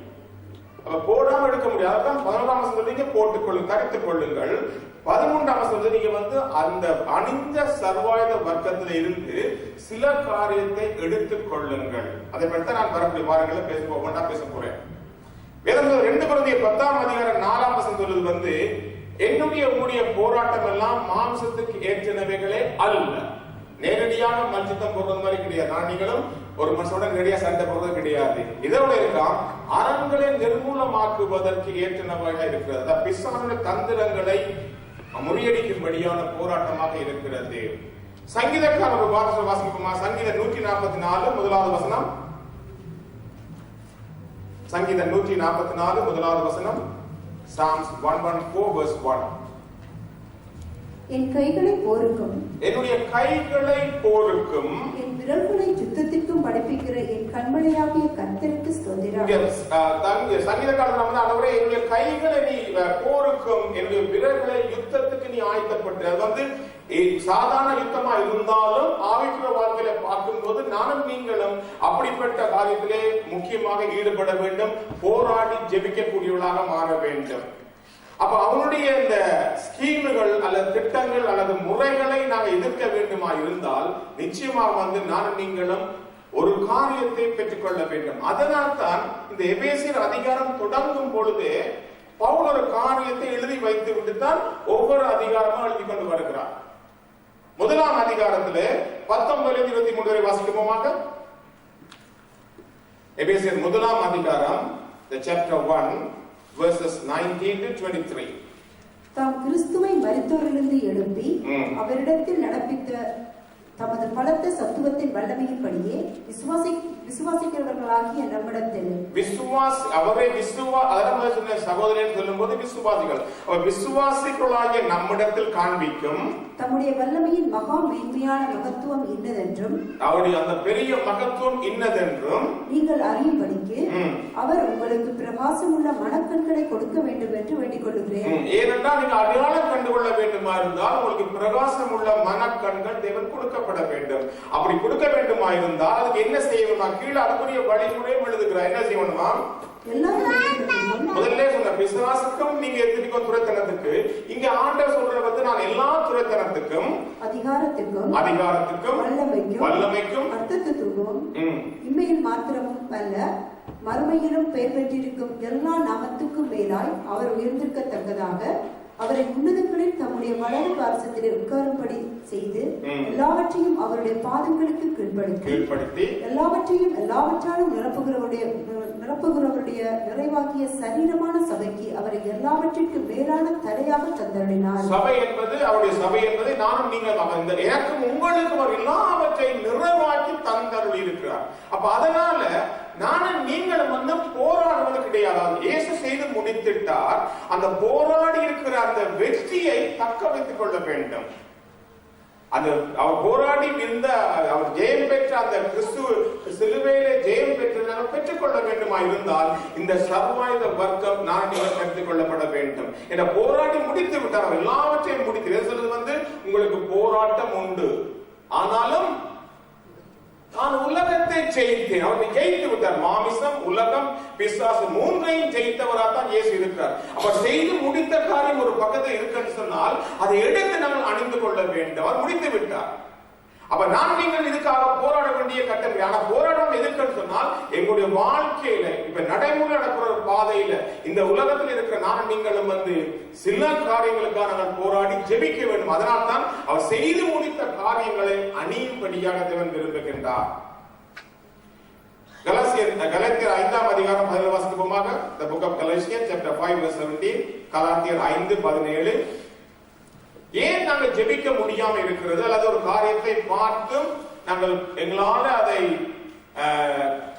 அப்ப போடாம எடுக்க முடியாது. அதான் 11ஆம் வசனம் சொல்றீங்க போட்டுக் கொள்ளுங்க, தரித்துக் கொள்ளுங்கள். 13ஆம் வசனம் நீங்க வந்து அந்த அணிந்த சர்வாயுத வர்க்கத்துல இருந்து சில காரியத்தை எடுத்துக் கொள்ளுங்கள். அதை பற்றி நான் வரக்கூடிய வாரங்களை பேச போறேன். வேதம் 2 கொரிந்தியர் 10ஆம் அதிகாரம் 4ஆம் வசனம் சொல்றது வந்து என்னுடைய உங்களுடைய போராட்டம் எல்லாம் மாம்சத்துக்கு ஏற்றனவைகளே அல்ல. நேரடியாக மல்யுத்தம் போடுறது மாதிரி கிடையாது. நான் நீங்களும் ஒரு மனுஷனோட நேரடியா சண்டை போடுறது கிடையாது. இதோட இருக்காம் அறங்களை நிர்மூலமாக்குவதற்கு ஏற்றனவாக இருக்கிறது. பிசாசுடைய தந்திரங்களை முறியடிக்கும்படியான போராட்டமாக இருக்கிறது. சங்கீதக்காரர் ஒரு வார்த்தை வாசிப்போமா? சங்கீதம் 144 முதலாவது வசனம். சங்கீதம் 144 முதலாவது வசனம். Psalms 114 verse 1. என் கைகளை போருக்கும், என்னுடைய கைகளை போருக்கும், என் விரல்களை யுத்தத்திற்கும் படிப்பிக்கிற என் கண்மலையாகிய கர்த்தருக்கு ஸ்தோத்திரம். சங்கீதக்காரர் வந்து ஆண்டவரே என்னுடைய கைகளை நீ போருக்கும், என்னுடைய விரல்களை யுத்தத்துக்கு நீ ஆயத்தப்பட்டு, அது வந்து சாதாரண யுத்தமா இருந்தாலும் ஆவிக்குரிய வாழ்க்கையில பார்க்கும்போது நானும் நீங்களும் அப்படிப்பட்ட காரியத்திலே முக்கியமாக ஈடுபட வேண்டும், போராடி ஜெபிக்கக்கூடியவர்களாக மாற வேண்டும். அப்ப அவனுடைய இந்த ஸ்கீமுகள் அல்லது திட்டங்கள் அல்லது முறைகளை நாங்கள் எதிர்க்க வேண்டுமா இருந்தால் நிச்சயமாக வந்து நானும் நீங்களும் ஒரு காரியத்தை பெற்றுக்கொள்ள வேண்டும். அதனால் தான் இந்த எபேசியர் அதிகாரம் தொடங்கும் பொழுதே பவுல் ஒரு காரியத்தை எழுதி வைத்து விட்டுத்தான் ஒவ்வொரு அதிகாரமும் எழுதி கொண்டு வருகிறார். 1ஆம் அதிகாரத்திலே 19-23 வரை வாசிக்குவோமாக. எபேசியர் 1ஆம் அதிகாரம், the chapter 1 verses 19 to 23. தாம் கிறிஸ்துவை மரித்தோரிலிருந்து எழுப்பி அவரிடத்தில் நடப்பித்த தமது பலத்த சத்துவத்தின் வல்லமையின்படியே விசுவாசிக்கிறவர்களாகிய நம்மிடத்தில் சகோதரன் சொல்லும் போது விசுவாசிகள் விசுவாசிகளாகிய நம்மிடத்தில் காண்பிக்கும் தம்முடைய வல்லமையின் மகா மேன்மையான மகத்துவம் இன்னதென்றும் அவருடைய அந்த பெரிய மகத்துவம் இன்னதென்றும் நீங்கள் அறியும்படிக்கு அவர் உங்களுக்கு பிரகாசம் உள்ள மனக்கண்களை கொடுக்க வேண்டும் என்று வேண்டிக் கொள்கிறேன். ஏனென்றால் நீங்க அடையாளம் கண்டுகொள்ள வேண்டுமா இருந்தால் உங்களுக்கு பிரகாசம் உள்ள மனக்கண்கள் தேவன் கொடுக்கப்பட வேண்டும். அப்படி கொடுக்க வேண்டுமா இருந்தால் அதுக்கு என்ன செய்யணுமா? கீழே அதுக்குரிய வழிமுறையும் எழுதுகிறார். என்ன செய்யணுமா? முதல்ல சொன்ன பிசாசுக்கும் நீங்க எத்தனைக்கும் துரைத்தனத்துக்கு, இங்க ஆண்டவர் சொல்ற வந்து நான் எல்லா துரைத்தனத்துக்கும் அதிகாரத்துக்கும் வல்லமைக்கும் அர்த்தத்துவம் இம்மையில் மாத்திரமும் அல்ல மறுமையிலும் பெயர் பெற்றிருக்கும் எல்லா நாமத்துக்கும் மேலாய் அவர் உயர்ந்திருக்கத்தக்கதாக அவரை உன்னதங்களில் தம்முடைய வலது பார்சத்தில் உட்காரும்படி செய்து எல்லாவற்றையும் அவருடைய பாதங்களுக்கு கீழ்ப்படுத்தி எல்லாவற்றையும் எல்லாவற்றாலும் நிரப்புகிறவருடைய நிறைவாகிய சரீரமான சபைக்கு அவரை எல்லாவற்றிற்கு மேலான தலையாக தந்தருளினார். சபை என்பது அவருடைய சபை என்பதை நானும் நீங்கள் எனக்கும் உங்களுக்கு அவர் எல்லாவற்றையும் நிறைவாக்கி தந்தருளி இருக்கிறார். அப்ப அதனால நானும் நீங்களும் வந்து போராடுவது கிடையாது. இயேசு செய்து முடித்துட்டார். அந்த போராடி இருக்கிற அந்த வெற்றியை தக்க வைத்துக் கொள்ள வேண்டும். அந்த அவர் போராடி இருந்த அவர் ஜெயம் பெற்ற அந்த கிறிஸ்துவ சிலுவையிலே ஜெயம் பெற்ற பெற்றுக்கொள்ள வேண்டுமா இருந்தால் இந்த சர்வாயுத வர்க்கம் நான் கருத்துக் கொள்ளப்பட வேண்டும் என போராடி முடித்து விட்டார். அவர் எல்லாவற்றையும் முடித்து சொல்றது வந்து உங்களுக்கு போராட்டம் உண்டு, ஆனாலும் நான் உலகத்தை ஜெயித்தேன். அவரை ஜெயித்து விட்டார். மாமிசம், உலகம், பிசாசு மூன்றையும் ஜெயித்தவராக இயேசு இருக்கிறார். அப்ப செய்து முடித்த காரியம் ஒரு பக்கத்தில் இருக்குன்னு சொன்னால் அதை எடுத்து நாங்கள் அணிந்து கொள்ள வேண்டும். அவர் முடித்து விட்டார். அப்ப நீங்கள் இதுக்காக போராட வேண்டிய கட்டம். ஆனா போராடம் எதுக்குன்னு சொன்னால் எங்களுடைய வாழ்க்கையில இப்ப நடைமுறை நடக்கிற ஒரு பாதையில இந்த உலகத்தில் இருக்கிற நீங்களும் வந்து சில காரியங்களுக்காக நாங்கள் போராடி ஜெபிக்க வேண்டும். அதனால் தான் அவர் செய்து முடித்த காரியங்களை அணியும்படியாக தேவன் விரும்புகின்றார். கலாத்தியர் 5ஆம் அதிகாரம் 17 வாசிப்போமாக. The book of Galatians chapter 5 verse 17. கலாத்தியர் 5:17. ஏன் நாங்கள் ஜெபிக்க முடியாம இருக்கிறது அல்லது ஒரு காரியத்தை பார்த்தும் நாங்கள் எங்களால அதை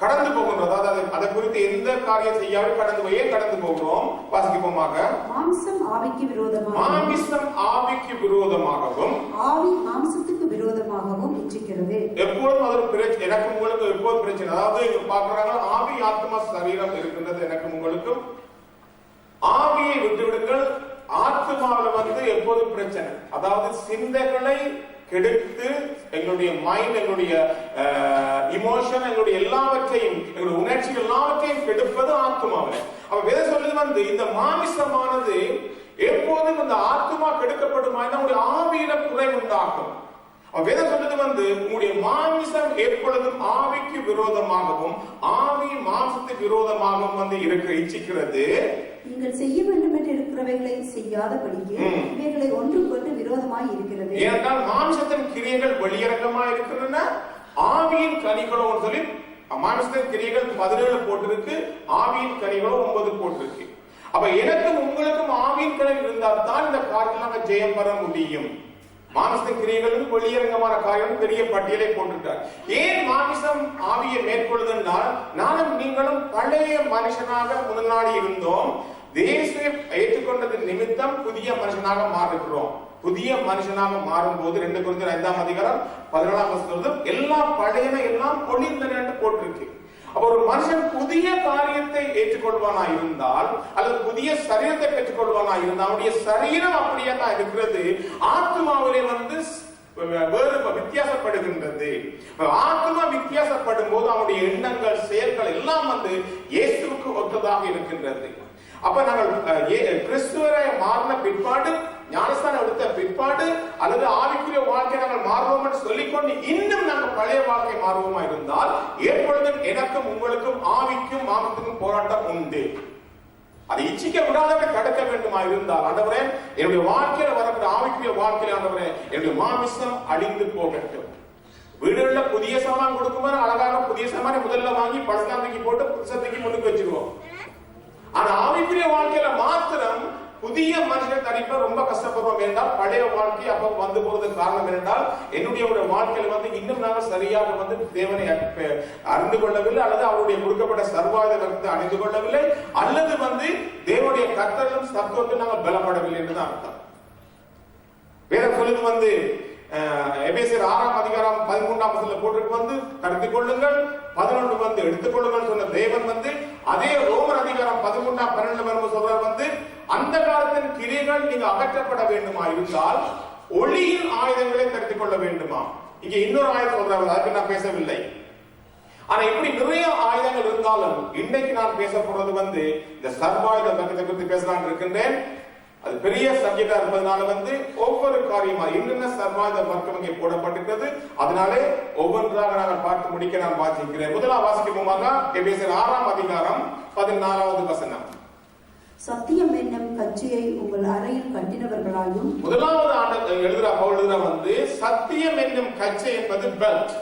கடந்து போகின்றோம், அதாவது அதை குறித்து எந்த காரியம் செய்யாமல் கடந்து போகிறோம். வாசிப்போமாக. மாம்சம் ஆவிக்கு விரோதமாகவும் ஆவி மாம்சத்துக்கு விரோதமாகவும் இச்சிக்கிறது. எப்போதும் அது பிரச்சனை. எனக்கு உங்களுக்கு எப்போதும் பிரச்சனை. அதாவது இங்க பாக்குறாங்க ஆவி ஆத்மா சரீரம் இருக்கின்றது. எனக்கு உங்களுக்கும் ஆவியை விட்டுவிடுங்கள். ஆத்மாவில் வந்து எப்போதும் பிரச்சனை. அதாவது சிந்தைகளை கெடுத்து எங்களுடைய மைண்ட், எங்களுடைய இமோஷன், எங்களுடைய எல்லாவற்றையும், எங்களுடைய உணர்ச்சிகள் எல்லாவற்றையும் கெடுப்பது ஆத்மாவில். அப்ப வேதம் சொல்றது வந்து இந்த மாமிசமானது எப்போதும் இந்த ஆத்மா கெடுக்கப்படுமா நம்முடைய ஆவியில குறைவு உண்டாகும். வேதம் சொல்றது வந்து உங்களுடைய மாமிசம் எப்பொழுதும் ஆவிக்கு விரோதமாகவும் ஆவி மாம்சத்துக்கு விரோதமாகவும் வந்து இச்சிக்கிறது. நீங்கள் செய்ய வேண்டும் என்று இருக்கிறவைகளை செய்யாதபடிக்கு இவைகளை ஒன்றுக்கொன்று விரோதமாய் இருக்கிறது. ஏனென்றால் மாம்சத்தின் கிரியைகள் வெளியரங்கமாய் இருக்கின்றன, ஆவியின் கனிகளோ சொல்லி மாம்சத்தின் கிரியைகள் 17 போட்டிருக்கு, ஆவியின் கனிகளோ 9 போட்டிருக்கு. அப்ப எனக்கும் உங்களுக்கும் ஆவியின் கனி இருந்தால் தான் இந்த காரியத்தில் ஜெயம் பெற முடியும். மாமிசத்தின் கிரியைகளும் வெளியரங்கமான காரியம் பெரிய பட்டியலை போட்டிருக்கார். ஏன் மாமிசம் ஆவியை மேற்கொள்ளுதென்றால் நானும் நீங்களும் பழைய மனுஷனாக முன்னாடி இருந்தோம். தேவனை ஏற்றுக்கொண்டது நிமித்தம் புதிய மனுஷனாக மாறுகிறோம். புதிய மனுஷனாக மாறும் போது 2 கொரிந்தியர் 5ஆம் அதிகாரம் 14ஆம் வசனம் எல்லாம் பழையன எல்லாம் பொழிந்தன என்று போட்டிருக்கு. அப்ப ஒரு மனுஷன் புதிய காரியத்தை ஏற்றுக்கொள்வானா இருந்தால் அல்லது புதிய சரீரத்தை பெற்றுக்கொள்வானா இருந்தால் அவனுடைய சரீரம் அப்படியே தான் இருக்கிறது. ஆத்மாவிலே வந்து வேறு வித்தியாசப்படுகின்றது. ஆத்மா வித்தியாசப்படும் போது அவனுடைய எண்ணங்கள், செயல்கள் எல்லாம் வந்து இயேசுவுக்கு ஒத்ததாக இருக்கின்றது. அப்ப நாங்கள் கிறிஸ்துவரை மாறின பிற்பாடு, ஞானஸ்தானம் எடுத்த பிற்பாடு அல்லது ஆவிக்குரிய வாழ்க்கை நாங்கள் மாறுவோம் என்று சொல்லிக்கொண்டு இன்னும் நாங்கள் பழைய வாழ்க்கை மாறுவோமா இருந்தால் எப்பொழுதும் எனக்கும் உங்களுக்கும் ஆவிக்கும் மாம்சத்துக்கும் போராட்டம் உண்டு. அதை இச்சிக்க விடாதவரை தடுக்க வேண்டுமா இருந்தால் ஆண்டவரே என்னுடைய வாழ்க்கையில வரக்கூடிய ஆவிக்குரிய வாழ்க்கையில ஆண்டவரே என்னுடைய மாமிசம் அழிந்து போகட்டும். வீடுகள்ல புதிய சாமான் கொடுக்கும்போது அழகான புதிய சாமானை முதல்ல வாங்கி பழசாந்திக்கு போட்டு புதுசத்துக்கு முன்னுக்கு வச்சிருவோம். ஆனா ஆவிக்குரிய வாழ்க்கையில மாத்திரம் புதிய மனுஷன் தனிப்ப ரொம்ப கஷ்டப்படுறோம் என்றால் பழைய வாழ்க்கை அப்ப வந்து போறதுக்கு காரணம் என்றால் என்னுடைய வாழ்க்கையில வந்து இன்னும் நாங்கள் சரியாக வந்து தேவனை அறிந்து கொள்ளவில்லை அல்லது அவருடைய கொடுக்கப்பட்ட சர்வாயுதத்தை அணிந்து கொள்ளவில்லை அல்லது வந்து தேவனுடைய கர்த்தரிலும் சத்துவத்தை நாங்கள் பலப்படவில்லை என்றுதான் அர்த்தம். வேதம் சொல்லுது வந்து எபேசியர் 6ஆம் அதிகாரம் 13ஆம் வசனத்துல போட்டுட்டு வந்து கருத்திக் கொள்ளுங்கள், 11 வந்து எடுத்துக்கொள்ளுங்கள் சொன்ன தேவன் வந்து அதே ரோமர் அதிகாரம் 13ஆம் 12 வரும்போது சொல்றார் வந்து அந்த காலத்தின் கிரியைகள் நீங்க அகற்றப்பட வேண்டுமா இருந்தால் ஒளியின் ஆயுதங்களை தரித்துக் கொள்ள வேண்டுமா. இங்க இன்னொரு ஆயுதம் சொல்றாங்க, அதுக்கு நான் பேசவில்லை. ஆனா இப்படி நிறைய ஆயுதங்கள் இருந்தாலும் இன்னைக்கு நான் பேச போறது வந்து இந்த சர்வாயுத வர்க்கத்தை பற்றி பேசலாம் இருக்கின்றேன். அது பெரிய சப்ஜெக்டா இருப்பதனால வந்து ஒவ்வொரு காரியமா என்னென்ன சர்வாயுத வர்க்கம் இங்கே போடப்பட்டிருக்கிறது, அதனாலே ஒவ்வொன்றாக நாங்கள் பார்த்து முடிக்க நான் வாசிக்கிறேன். முதலாம் வாசிக்கும்போது எபேசியர் 6ஆம் அதிகாரம் 14வது வசனம். சத்தியம் என்னும் கச்சையை உங்கள் அறையில் கட்டினவர்களாயும். முதலாவது எழுதுறா வந்து சத்தியம் என்னும் கச்சை என்பது பெல்ட்.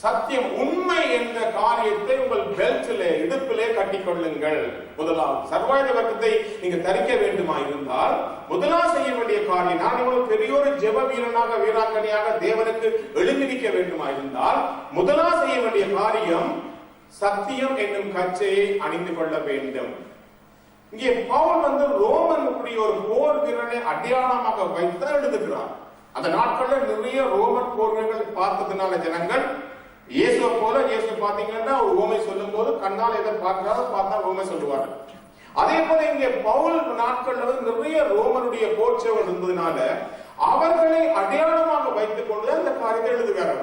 சத்தியம் உண்மை என்ற காரியத்தை உங்கள் பெல்ட்டிலே இடுப்பிலே கட்டிக்கொள்ளுங்கள். முதலாவது சர்வாயுத வர்க்கத்தை நீங்க தரிக்க வேண்டுமா இருந்தால் முதலாவது செய்ய வேண்டிய காரியம், நான் இவ்வளவு பெரிய ஒரு ஜெப வீரனாக வீராங்கனையாக தேவனுக்கு எழுந்திருக்க வேண்டுமா இருந்தால் முதலாவது செய்ய வேண்டிய காரியம் சத்தியம் என்னும் கச்சையை அணிந்து கொள்ள வேண்டும். இங்கே பவுல் வந்து ரோமனுடைய ஒரு போர் வீரனை அடையாளமாக வைத்து எழுதுகிறார். அந்த நாட்கள்ல நிறைய ரோமன் போர் வீரர்கள் பார்த்ததுனால ஜனங்கள் இயேசுவை போல இயேசு பாத்தீங்கன்னா ஒரு ஓமை சொல்லும் போது கண்ணால் எதை பார்க்கிறாரோ பார்த்தா ஓமை சொல்லுவார். அதே போல இங்கே பவுல் நாட்கள்ல வந்து நிறைய ரோமனுடைய போர் சேவல் இருந்ததுனால அவர்களை அடையாளமாக வைத்துக் கொண்டு அந்த காரியத்தை எழுதுகிறார்.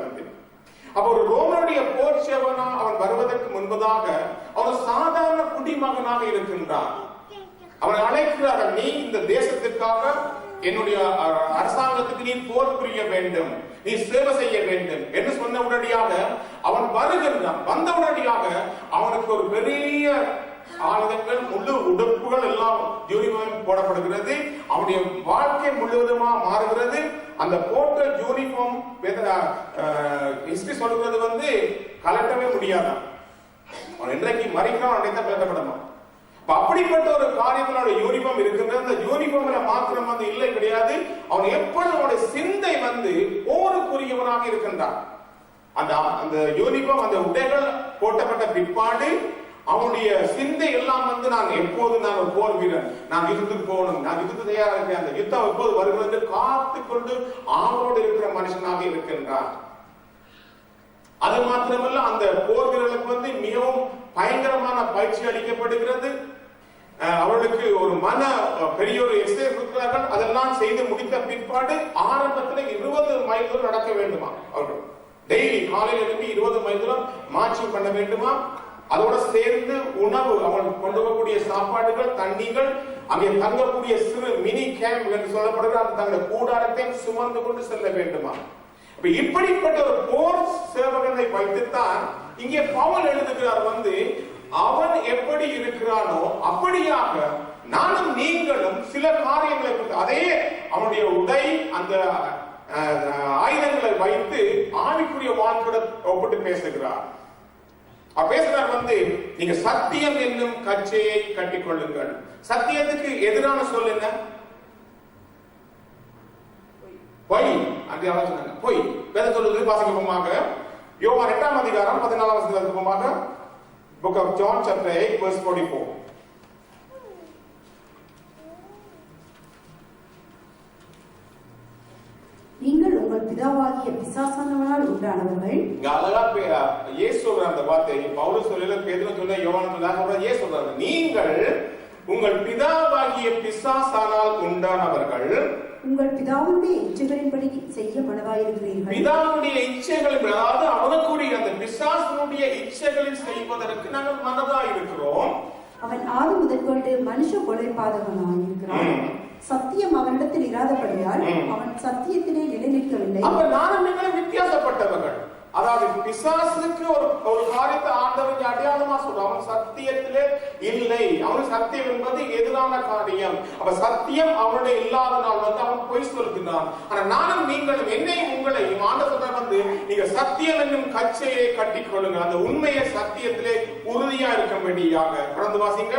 அப்ப ஒரு ரோமனுடைய போர் சேவனா அவன் வருவதற்கு முன்பதாக அவன் சாதாரண குடிமகனாக இருக்கின்றான். அவனை அழைக்கிறார்கள், நீ இந்த தேசத்திற்காக என்னுடைய அரசாங்கத்துக்கு நீ போர் புரிய வேண்டும், நீ சேவை செய்ய வேண்டும் என்று சொன்ன உடனடியாக அவன் வருகின்றான். வந்த உடனடியாக அவனுக்கு ஒரு பெரிய ஆயுதங்கள் முழு உடுப்புகள் எல்லாம் யூனிஃபார்ம் போடப்படுகிறது. அவனுடைய வாழ்க்கை முழுவதுமா மாறுகிறது. அந்த போட்ட யூனிஃபார்ம் ஹிஸ்டரி சொல்றது வந்து கலட்டவே முடியாதான். அவன் இன்றைக்கு மறைக்கிறான், அன்றைக்கு கலட்டப்படணும். அப்படிப்பட்ட ஒரு காரியத்தினோட யூனிஃபார்ம் இருக்கின்றது. அந்த யூனிஃபார்ம்ல மாத்திரம் வந்து இல்லை கிடையாது, அவன் எப்பொழுதும் அவனுடைய சிந்தை வந்து போருக்குரியவனாக இருக்கின்றான். அந்த யூனிஃபார்ம் அந்த உடைகள் போட்டப்பட்ட பிற்பாடு அவனுடைய சிந்தை எல்லாம் வந்து நான் எப்போது நான் ஒரு போர் வீரன், நான் யுத்தத்துக்கு போகணும், நான் யுத்தத்துக்கு தயாரா இருக்கேன், அந்த யுத்தம் எப்போது வருகிறது காத்துக்கொண்டு ஆவலோடு இருக்கிற மனுஷனாக இருக்கின்றான். அது மாத்திரமல்ல, அந்த போர் வீரர்களுக்கு வந்து மிகவும் பயங்கரமான பயிற்சி அளிக்கப்படுகிறது. அவர்களுக்கு ஒரு பெரிய ஒரு எக்ஸசைஸ் இருக்கிறார்கள். அதெல்லாம் செய்து முடித்த பிற்பாடு ஆரம்பத்தில் 20 மைல் தூரம் நடக்க வேண்டுமா. அவர்கள் டெய்லி காலையில் எழுப்பி 20 மைல் தூரம் மார்ச்சிங் பண்ண வேண்டுமா. அதோட சேர்ந்து உணவு, அவர்கள் கொண்டு வரக்கூடிய சாப்பாடுகள், தண்ணிகள், அங்கே தங்கக்கூடிய சிறு மினி கேம்ப் என்று சொல்லப்படுகிற அந்த தங்களுடைய கூடாரத்தை சுமந்து கொண்டு செல்ல வேண்டுமா. இப்படிப்பட்ட ஒரு போர் சேவகனை வைத்துத்தான் இங்கே பவுல் எழுதுகிறார் வந்து அவன் எப்படி இருக்கிறானோ அப்படியாக நானும் நீங்களும் சில காரியங்களை, அதே அவனுடைய உடை அந்த ஆயுதங்களை வைத்து ஆவிக்குரிய வாழ்க்கையோட ஒப்பிட்டு பேசுகிறார். பேசுறார் வந்து நீங்க சத்தியம் என்னும் கச்சையை கட்டிக்கொள்ளுங்கள். சத்தியத்துக்கு எதிரான சொல் என்ன? பொய். அந்த ஆலோசனை பொய். வேத சொல்லுது வாசிக்கப்போமாக யோவான் 8ஆம் அதிகாரம் 14ஆம் வசனத்துக்கு Book of John chapter 8 verse 44. நீங்கள் உங்கள் பிதாவாகிய பிசாசானவனால் உண்டானவர்கள். அழகா இயேசு சொல்ற அந்த வார்த்தை பவுல் சொல்லல, பேதுரு சொல்ல, யோவான் சொல்ல, இயேசு சொல்றாரு நீங்கள் உங்கள் பிதாவாகிய பிசாசானால் உண்டானவர்கள், உங்கள் பிதாவுடைய இச்சைகளின்படி செய்ய மனதாயிருக்கிறீர்கள். பிதாவுடைய இச்சைகளின், அதாவது அவனுக்குரிய அந்த பிசாசனுடைய இச்சைகளில் செய்வதற்கு நாங்கள் மனதாயிருக்கிறோம். அவன் ஆதி முதற்கொண்டு மனுஷ கொலைபாதகனாய் இருக்கிறான். சத்தியம் அவனிடத்தில் இராதபடியால் அவன் சத்தியத்திலே நிலைநிற்கவில்லை. அப்ப நானும் நீங்களும் வித்தியாசப்பட்டவர்கள். அதாவது பிசாசுக்கு ஒரு காரியத்தை ஆண்டவன் அடையாளமா சொல்றான், அவன் சத்தியத்திலே இல்லை, அவன் சத்தியம் என்பது எதிரான காரியம். அப்ப சத்தியம் அவனுடைய இல்லாத நாள் வந்து அவன் பொய் சொல்கிறான். ஆனா நானும் நீங்களும் என்னையும் உங்களையும் ஆண்டவர் வந்து நீங்க சத்தியம் என்னும் கச்சையை கட்டிக்கொள்ளுங்க, அந்த உண்மையை சத்தியத்திலே உறுதியா இருக்கும்படியாக. கடந்து வாசிங்க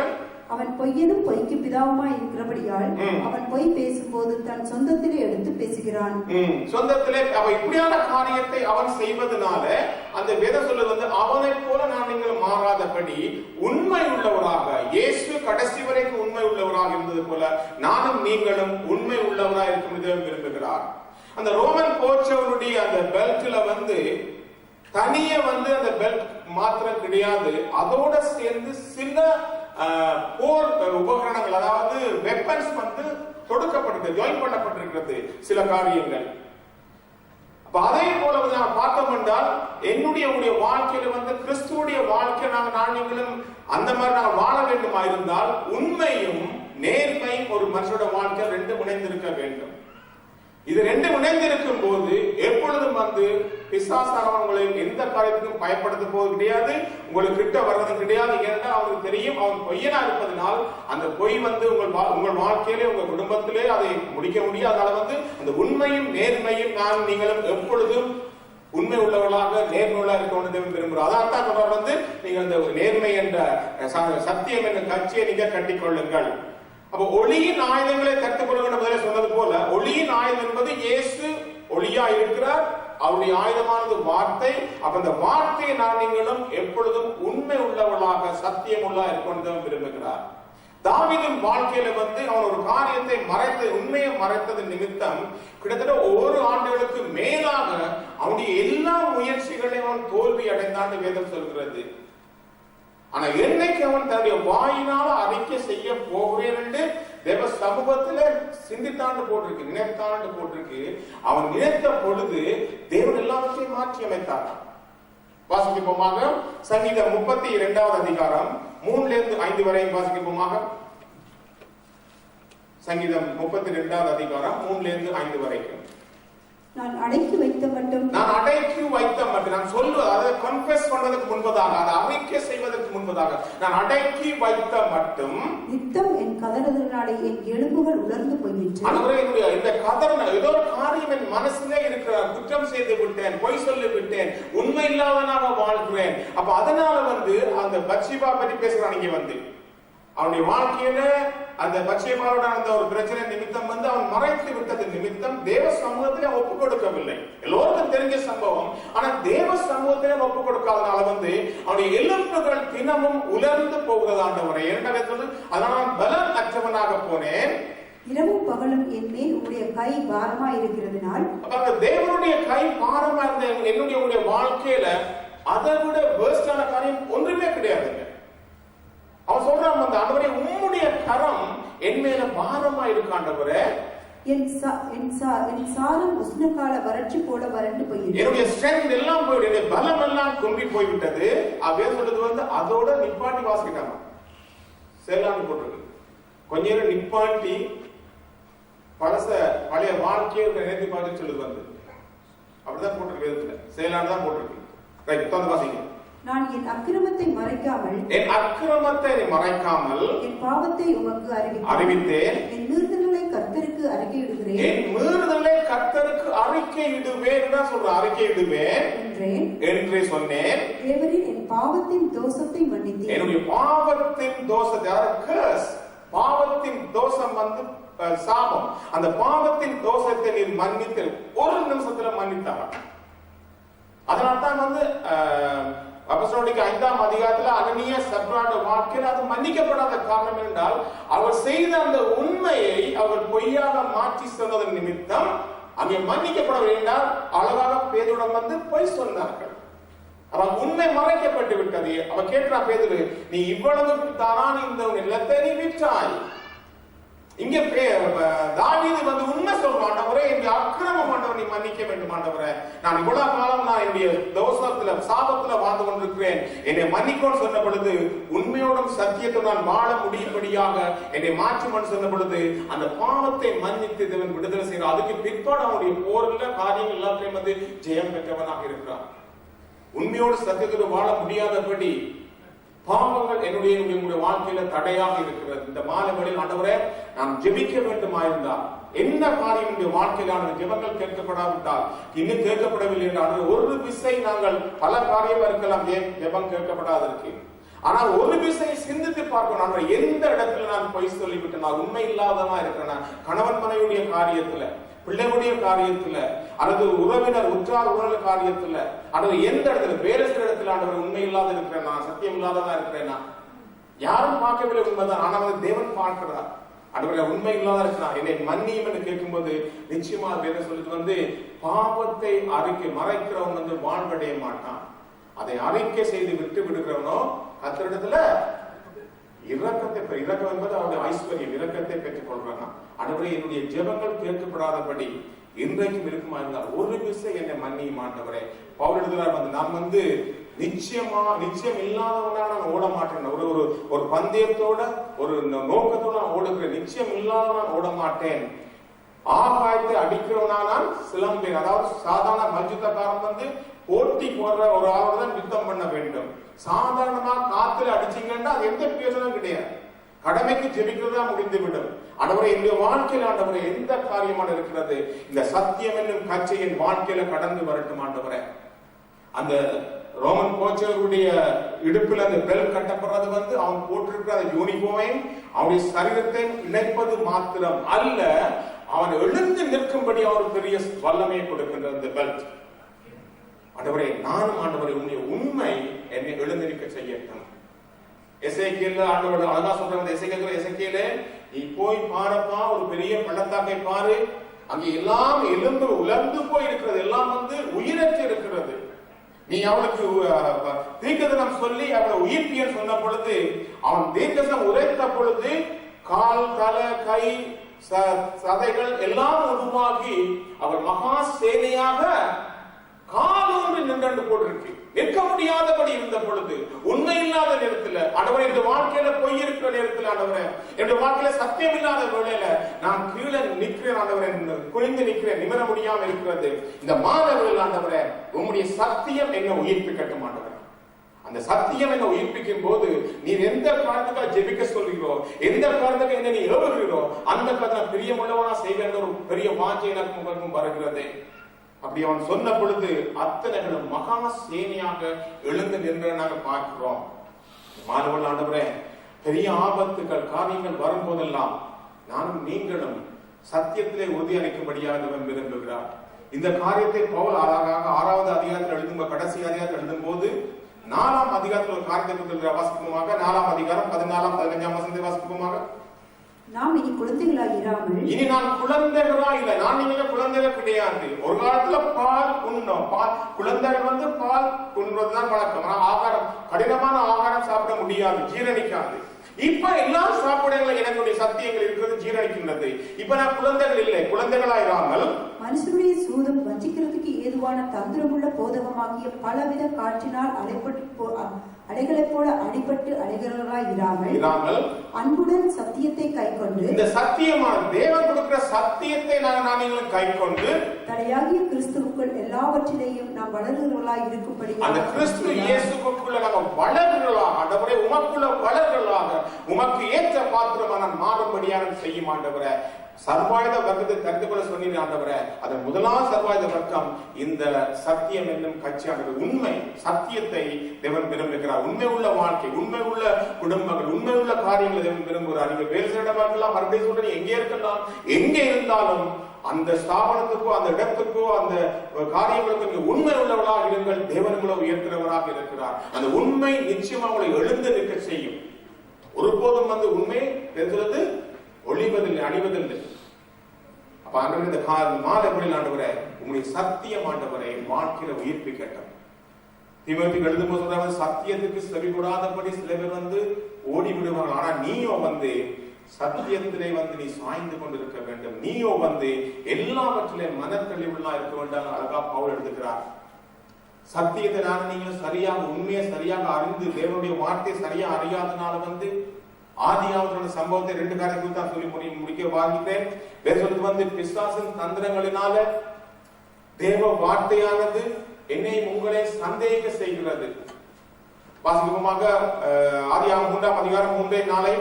அவன் பொய்யனும் பொய்க்கு பிதாவுமாய் இருக்கிறபடியால் அவன் பொய் பேசும்போது தன் சொந்தத்திலே எடுத்து பேசுகிறான். சொந்தத்திலே அவன் இப்படியான காரியத்தை அவன் செய்வதனால அந்த வேதம் சொல்லுவது வந்து அவனை போல நான் நீங்கள் மாறாதபடி உண்மை உள்ளவராக, இயேசு கடைசி வரைக்கும் உண்மை உள்ளவராக இருந்தது போல நானும் நீங்களும் உண்மை உள்ளவராக இருக்கும் விரும்புகிறார். அந்த ரோமன் போச்சவனுடைய அந்த பெல்ட்ல வந்து தனிய வந்து அந்த பெல்ட் மாத்திரம் கிடையாது, அதோட சேர்ந்து சில போர் உபகரணங்கள், அதாவது வெப்பன்ஸ் வந்து தொடுக்கப்பட்டிருக்கு, ஜாயின் பண்ணப்பட்டிருக்கிறது சில காரியங்கள். அதே போல நான் பார்த்தோம் என்றால் என்னுடைய வாழ்க்கையில வந்து கிறிஸ்துவுடைய வாழ்க்கை நான் நீங்களும் அந்த மாதிரி நாங்கள் வாழ வேண்டுமா இருந்தால் உண்மையும் நேர்மையும் ஒரு மனுஷோட வாழ்க்கை ரெண்டு இணைந்திருக்க வேண்டும். இது ரெண்டு இணைந்திருக்கும் போது எப்பொழுதும் வந்து பிசாசானவன் உங்களை எந்த காரியத்துக்கும் பயப்படுத்த போவது கிடையாது, உங்களுக்கு கிட்ட வர்றது கிடையாது. ஏனென்றால் அவனுக்கு தெரியும் அவன் பொய்யனா இருப்பதனால் அந்த பொய் வந்து உங்கள் வாழ்க்கையிலே உங்க குடும்பத்திலே அதை முடிக்க முடியும். அதனால வந்து அந்த உண்மையும் நேர்மையும் நான் நீங்களும் எப்பொழுதும் உண்மை உள்ளவர்களாக நேர்மையுள்ளா இருக்க வேண்டும் விரும்புகிறோம். அதான் தான் சொல்றார் வந்து நீங்கள் இந்த நேர்மை என்ற சத்தியம் என்ற கட்சியை நீங்க கட்டிக்கொள்ளுங்கள். அப்ப ஒளியின் ஆயுதங்களை கற்றுக்கொள்ளுங்கள் சொன்னது போல ஒளியின் ஆயுதம் என்பது இயேசு ஒளியா இருக்கிறார், அவருடைய ஆயுதமானது வார்த்தை. அப்ப அந்த வார்த்தையை நான் நீங்களும் எப்பொழுதும் உண்மை உள்ளவர்களாக சத்தியம் உள்ளா இருக்க விரும்புகிறார். தாவீதின் வாழ்க்கையில வந்து அவன் ஒரு காரியத்தை உண்மையை மறைத்தது நிமித்தம் கிட்டத்தட்ட 1 ஆண்டுகளுக்கு மேலாக அவனுடைய எல்லா முயற்சிகளையும் அவன் தோல்வி அடைந்தான் வேதம் சொல்கிறது. ஆனா என்னைக்கு அவன் தன்னுடைய வாயினால அறிக்கை செய்ய போகிறேன் என்று தேவ சமூகத்துல சிந்தித்தாண்டு போட்டிருக்கு, நினைத்தாண்டு போட்டிருக்கு. அவன் நினைத்த பொழுது தேவன் எல்லாவற்றையும் மாற்றி அமைத்தார். வாசிக்கப்போமாக சங்கீதம் 32வது அதிகாரம் 3-5 வரை வாசிக்கப்போமாக. சங்கீதம் 32வது அதிகாரம் 3-5 வரைக்கும். நான் அடக்கி வைத்த மட்டும் நான் சொல்வது, அதை கன்ஃபெஸ் பண்றதுக்கு முன்பதாக, அதை அறிக்கை செய்வதற்கு முன்பதாக நான் அடக்கி வைத்த மட்டும் நித்தம் என் கதறுதலினாலே என் எலும்புகள் உலர்ந்து போயிற்று. என்னுடைய இந்த கதறன ஏதோ ஒரு காரியம் என் மனசிலே இருக்கிறார், குற்றம் செய்து விட்டேன், பொய் சொல்லி விட்டேன், உண்மை இல்லாதவனாக வாழ்கிறேன். அப்ப அதனால வந்து அந்த பத்ஷேபா பற்றி பேசுறான். இங்க வந்து அவனுடைய வாழ்க்கையில அந்த பத்ஷேபாவோட அந்த ஒரு பிரச்சனை நிமித்தம் வந்து அவன் மறைத்து விட்டது நிமித்தம் தேவ சமூகத்திலே ஒப்பு கொடுக்கவில்லை. எல்லோருக்கும் தெரிஞ்ச சம்பவம். ஆனா தேவ சமூகத்திலே ஒப்பு கொடுக்காதனால வந்து அவனுடைய எலும்புகள் தினமும் உலர்ந்து போகிறது. ஆண்டவரே அதனால நான் பலம் அற்றவனாக போனேன், இரவும் பகலும் என் மேல் உடைய கை பாரமா இருக்கிறதுனால். தேவனுடைய கை பாரமா இருந்த என்னுடைய வாழ்க்கையில அதை விட வேர்ஸ்டான காரியம் ஒன்றுமே கிடையாதுங்க. அவன் சொல்றான் வந்து ஆண்டவரே உம்முடைய கரம் என் மேல பாரமா இருக்கு ஆண்டவரே, என் சாரம் உஷ்ணகால வறட்சி போல வறண்டு போயிடுச்சு, என்னுடைய ஸ்ட்ரென்த் எல்லாம் போயிடுது, என்னுடைய பலம் எல்லாம் கும்பி போய்விட்டது. அப்படியே சொல்றது வந்து அதோட நிப்பாட்டி வாசிக்கிட்டாங்க. சேலான்னு போட்டிருக்கு, கொஞ்ச நேரம் நிப்பாட்டி பழைய வாழ்க்கையை நினைத்து பார்த்து சொல்லுது வந்து அப்படிதான் போட்டிருக்கு வேதத்துல, சேலான்னு தான் போட்டிருக்கு. ரைட், தொடர்ந்து வாசிங்க. நான் என் அக்கிரமத்தை மறைக்காமல் என் பாவத்தை உமக்கு அறிவித்தேன், என் மீறுதல்களை கர்த்தருக்கு அறிக்கையிடுகிறேன், என் மீறுதலை கர்த்தருக்கு அறிக்கையிடுவேன் சொல்ற அறிக்கையிடுவேன் என்று சொன்னேன். தேவரீர் என் பாவத்தின் தோஷத்தை மன்னித்தேன், என்னுடைய பாவத்தின் தோஷத்தை, பாவத்தின் தோஷம் வந்து சாபம், அந்த பாவத்தின் தோஷத்தை நீர் மன்னித்து ஒரு நிமிஷத்துல மன்னித்தார். அதனால்தான் வந்து அப்போஸ்தலர்களுடைய 5ஆம் அதிகாரத்துல அனனியா சப்ராட வாழ்க்கையில் அது மன்னிக்கப்படாத காரணம் என்றால் அவர் செய்த அந்த உண்மையை அவர் பொய்யாக மாற்றி சொன்னதன் நிமித்தம் அங்கே மன்னிக்கப்படவில்லை என்றால் அழகாக பேதுருடன் வந்து பொய் சொன்னார்கள். அவன் உண்மை மறைக்கப்பட்டு விட்டது. அவன் கேட்கிறா பேதுரு, நீ இவ்வளவு தானா இந்த நிலத்தை நீ விற்றாய். இங்க தாவீது வந்து உண்மை சொல்றான், ஆண்டவரே என்னுடைய அக்கிரமம் ஆண்டவர் நீ மன்னிக்க வேண்டும் ஆண்டவரே, நான் இவ்வளவு காலம் நான் என்னுடைய தோஷத்துல சாபத்துல வாழ்ந்து கொண்டிருக்கிறேன், என்னை மன்னிக்கோன்னு சொன்ன பொழுது உண்மையோடும் சத்தியத்தோடு நான் வாழ முடியும்படியாக என்னை மாற்றுமன்னு சொன்ன பொழுது அந்த பாவத்தை மன்னித்து தேவன் விடுதலை செய்யறார். அதுக்கு பிற்பாடு அவனுடைய போரில் காரியங்கள் எல்லாத்தையும் வந்து ஜெயம் பெற்றவனாக இருக்கிறான். உண்மையோடு சத்தியத்தோடு வாழ முடியாதபடி பாவங்கள் என்னுடைய வாழ்க்கையில தடையாக இருக்கிறது. இந்த மாலை வேளையில் ஆண்டவரே நாம் ஜெபிக்க வேண்டுமாயிருந்தால் என்ன காரியம் இந்த வாழ்க்கையிலான ஜெபங்கள் கேட்கப்படாவிட்டால் இன்னும் கேட்கப்படவில்லை என்றால் ஒரு விசை நாங்கள் பல காரியம் இருக்கலாம், ஏன் ஜெபம் கேட்கப்படாதற்கு. ஆனா ஒரு விஷயம் சிந்தித்து பார்க்கணும். நான் எந்த இடத்துல நான் பொய் சொல்லிவிட்டேன், நான் உண்மை இல்லாதவா இருக்கிறேன், கணவன் மனைவியுடைய காரியத்துல, பிள்ளைகளுடைய காரியத்துல, அல்லது உறவினர் உற்றார் உறவு காரியத்துல, அல்லது எந்த இடத்துல வேறு சில இடத்துல ஆண்டவர் உண்மை இல்லாத இருக்கிறேன், நான் சத்தியம் இல்லாததா இருக்கிறேன்னா யாரும் பார்க்கவில்லை, உண்மைதான். ஆனா தேவன் பார்க்கிறார். ஆண்டவரே உண்மை இல்லாத இருக்கிறார், என்னை மன்னியும் என்று கேட்கும்போது நிச்சயமா வேதம் சொல்லிட்டு பாவத்தை அறிக்கை மறைக்கிறவன் வாழ்வடைய மாட்டான். அதை அறிக்கை செய்து விட்டு விடுகிறவனோ கர்த்தரிடத்துல இரக்கம் என்பது அவருடைய ஐஸ்வர்யம், இரக்கத்தை பெற்றுக் கொள்றாங்க. ஆண்டவரே என்னுடைய ஜெபங்கள் கேட்கப்படாதபடி இன்றைக்கும் இருக்குமா இருந்தால் ஒரு விஷயம் என்னை மன்னியும் ஆண்டவரே. பவுல் எழுதுகிறார், நான் நிச்சயம் இல்லாதவனா நான் ஓட மாட்டேன், ஒரு பந்தயத்தோட ஒரு நோக்கத்தோட நான் ஓடுகிறேன், நிச்சயம் இல்லாதவனா நான் ஓட மாட்டேன். ஆகாயத்தை அடிக்கிறவனா நான் சிலம்பேன். அதாவது சாதாரண மல்யுத்தக்காரன் போட்டி போடுற ஒரு ஆளோட தான் யுத்தம் பண்ண வேண்டும். சாதாரணமா காத்துல அடிச்சீங்கன்னா அது எந்த பிரயோஜனம் கிடையாது, கடமைக்கு ஜெபிக்கிறதா முடிந்து விடும். ஆண்டவரே என்னுடைய வாழ்க்கையில் ஆண்டவரே எந்த காரியமான இருக்கிறது, இந்த சத்தியம் என்னும் கச்சை என் வாழ்க்கையில கடந்து வரட்டும் ஆண்டவரே. அந்த ரோமன் கோச்சருடைய இடுப்புல அந்த பெல் கட்டப்படுறது அவன் போட்டிருக்கிற அந்த யூனிஃபார்மை அவனுடைய சரீரத்தை இணைப்பது மாத்திரம் அல்ல, அவன் எழுந்து நிற்கும்படி அவர் பெரிய வல்லமையை கொடுக்கின்ற அந்த பெல்ட். ஆண்டவரே நானும் ஆண்டவரே உன்னுடைய உண்மை என்னை எழுந்து நிற்க செய்யட்டும். எசேக்கியேல் ஆண்டவர் அழகா சொல்றாங்க, எசேக்கியேலே நீ போய் பாருப்பா, ஒரு பெரிய பள்ளத்தாக்கை பாரு, அங்கே எல்லாம் எலும்பு உலர்ந்து போய் இருக்கிறது, எல்லாம் உயிரற்று இருக்கிறது. நீ அவனுக்கு தீர்க்கதரிசனம் சொல்லி அவளை உயிர்ப்பியல் சொன்ன பொழுது, அவன் தீர்க்கதரிசனம் உரைத்த பொழுது கால், தலை, கை, சதைகள் எல்லாம் உருவாகி அவர் மகா சேனையாக காலோன்று நின்று போட்டிருக்கு. நிற்க முடியாதபடி இருந்த பொழுது, உண்மை இல்லாத நேரத்தில், ஆண்டவரே இந்த வாழ்க்கையில பொய் இருக்கிற நேரத்தில், ஆண்டவரே என்னுடைய வாழ்க்கையில சத்தியம் இல்லாத வேளையில நான் கீழே நிற்கிறேன் ஆண்டவரே, குனிந்து நிற்கிறேன், நிமிர முடியாம இருக்கிறது. இந்த மாதவர்கள் ஆண்டவரே உம்முடைய சத்தியம் என்ன உயிர்ப்பிக்கட்டும் ஆண்டவரே. அந்த சத்தியம் என்ன உயிர்ப்பிக்கும் போது நீர் எந்த காரணத்துக்காக ஜெபிக்க சொல்கிறோ, எந்த காரணத்துக்கு என்ன நீ ஏவுகிறோ, அந்த காரணம் பிரியமுள்ளவனா செய்கின்ற ஒரு பெரிய வாஞ்சை எனக்கு வருகிறது. அப்படி அவன் சொன்ன பொழுது அத்தனைகளும் மகா சேனையாக எழுந்து நின்று நாங்கள் பார்க்கிறோம். மாணவர்கள் ஆண்டவரே பெரிய ஆபத்துகள் காரியங்கள் வரும்போதெல்லாம் நானும் நீங்களும் சத்தியத்திலே உறுதி அளிக்கும்படியாக விரும்புகிறார். இந்த காரியத்தை பவுல் அழகாக 6வது அதிகாரத்தில் எழுதும், கடைசி அதிகாரத்தில் எழுதும் போது 4ஆம் அதிகாரத்தில் ஒரு காரியத்தை வாசிப்போமாக. 4ஆம் அதிகாரம் 14, 15 வசனத்தை வாசிப்போமாக. நாம் இனி குழந்தைகளாக இராமல், இனி நான் குழந்தைகளா இல்லை, நான் நீங்க குழந்தைகள் கிடையாது. ஒரு காலத்துல பால் உண்ணோம், குழந்தைகள் பால் உண்றதுதான் வழக்கம். ஆகாரம், கடினமான ஆகாரம் சாப்பிட முடியாது, ஜீரணிக்காது. இப்ப எல்லாம் சாப்பிடங்களை எனக்குடைய சத்தியங்கள் இருக்கிறது, ஜீரணிக்கின்றது. இப்ப நான் குழந்தைகள் இல்லை, குழந்தைகளாயிராமல் மனுஷனுடைய சூதும் வஞ்சிக்கிறதுக்கு ஏதுவான தந்திரமுள்ள போதகமாகிய பலவித காற்றினால் அடைகளைப் போல அடிபட்டு அடைகிறவர்களாய் இராமல் அன்புடன் சத்தியத்தை கைக்கொண்டு, இந்த சத்தியமான தேவன் கொடுக்கிற சத்தியத்தை நாங்கள் கைக்கொண்டு தடையாகிய கிறிஸ்துவுக்குள் எல்லாவற்றிலேயும் நாம் வளர்கிறவர்களாய் இருக்கும்படி, அந்த கிறிஸ்து இயேசுக்குள்ள நாம் வளர்கிறவர்களாக, ஆண்டவரே உமக்குள்ள வளர்கிறவர்களாக, உமக்கு ஏற்ற பாத்திரமான மாறும்படியாக செய்யும் ஆண்டவரே. சர்வாயுத வர்க்கத்தை தெரிந்து கொள்ள சொன்னீங்க ஆண்டவரே. அதன் முதலாம் சர்வாயுத வர்க்கம் இந்த சத்தியம் என்னும் கட்சியானது. உண்மை சத்தியத்தை தேவன் விரும்புகிறார். உண்மை உள்ள வாழ்க்கை, உண்மை உள்ள குடும்பங்கள், உண்மை உள்ள காரியங்களை தேவன் விரும்புகிறார். நீங்க வேறு சில இடமா இருக்கலாம், மறுபடியும் சொல்றேன், எங்கே இருக்கலாம், எங்கே இருந்தாலும் அந்த ஸ்தாபனத்துக்கோ அந்த இடத்துக்கோ அந்த காரியங்களுக்கு உண்மை உள்ளவர்களாக இருங்கள். தேவனுக்குள்ள உயர்த்துறவராக இருக்கிறார். அந்த உண்மை நிச்சயமா உங்களை எழுந்து நிற்க செய்யும். ஒருபோதும் உண்மை தெரிஞ்சது ஒளிவதில்லை, அணிவதில்லை. அப்ப ஆண்டவரே இந்த மாதங்களில் ஆண்டவரே உங்களுடைய சத்தியம் ஆண்டவரை வாழ்க்கையில உயிர்ப்பிக்கட்டும். தீமோத்தேயுக்கு எழுதும்போது சொல்றாங்க, சத்தியத்துக்கு செவி கூடாதபடி சில பேர் ஓடி விடுவார்கள். ஆனா நீயோ சத்தியத்திலே நீ சாய்ந்து கொண்டிருக்க வேண்டும். நீயோ எல்லாவற்றிலே மனத்தெளிவுள்ளா இருக்க வேண்டாம். அழகா பவுல் எடுத்துக்கிறார். சத்தியத்தை நான் நீங்களும் சரியாக உண்மையை சரியாக அறிந்து தேவனுடைய வார்த்தையை சரியா அறியாதனால ஆதியாவது சம்பவத்தை 2 காரியத்தை தான் சொல்லி முடிக்க வாங்கிட்டேன். பிசாசின் தந்திரங்களினால தேவ வார்த்தையானது என்னை உங்களை சந்தேக செய்கிறது. வாசிப்போமாக ஆதியாகமம் 3ஆம் அதிகாரம் 3-4.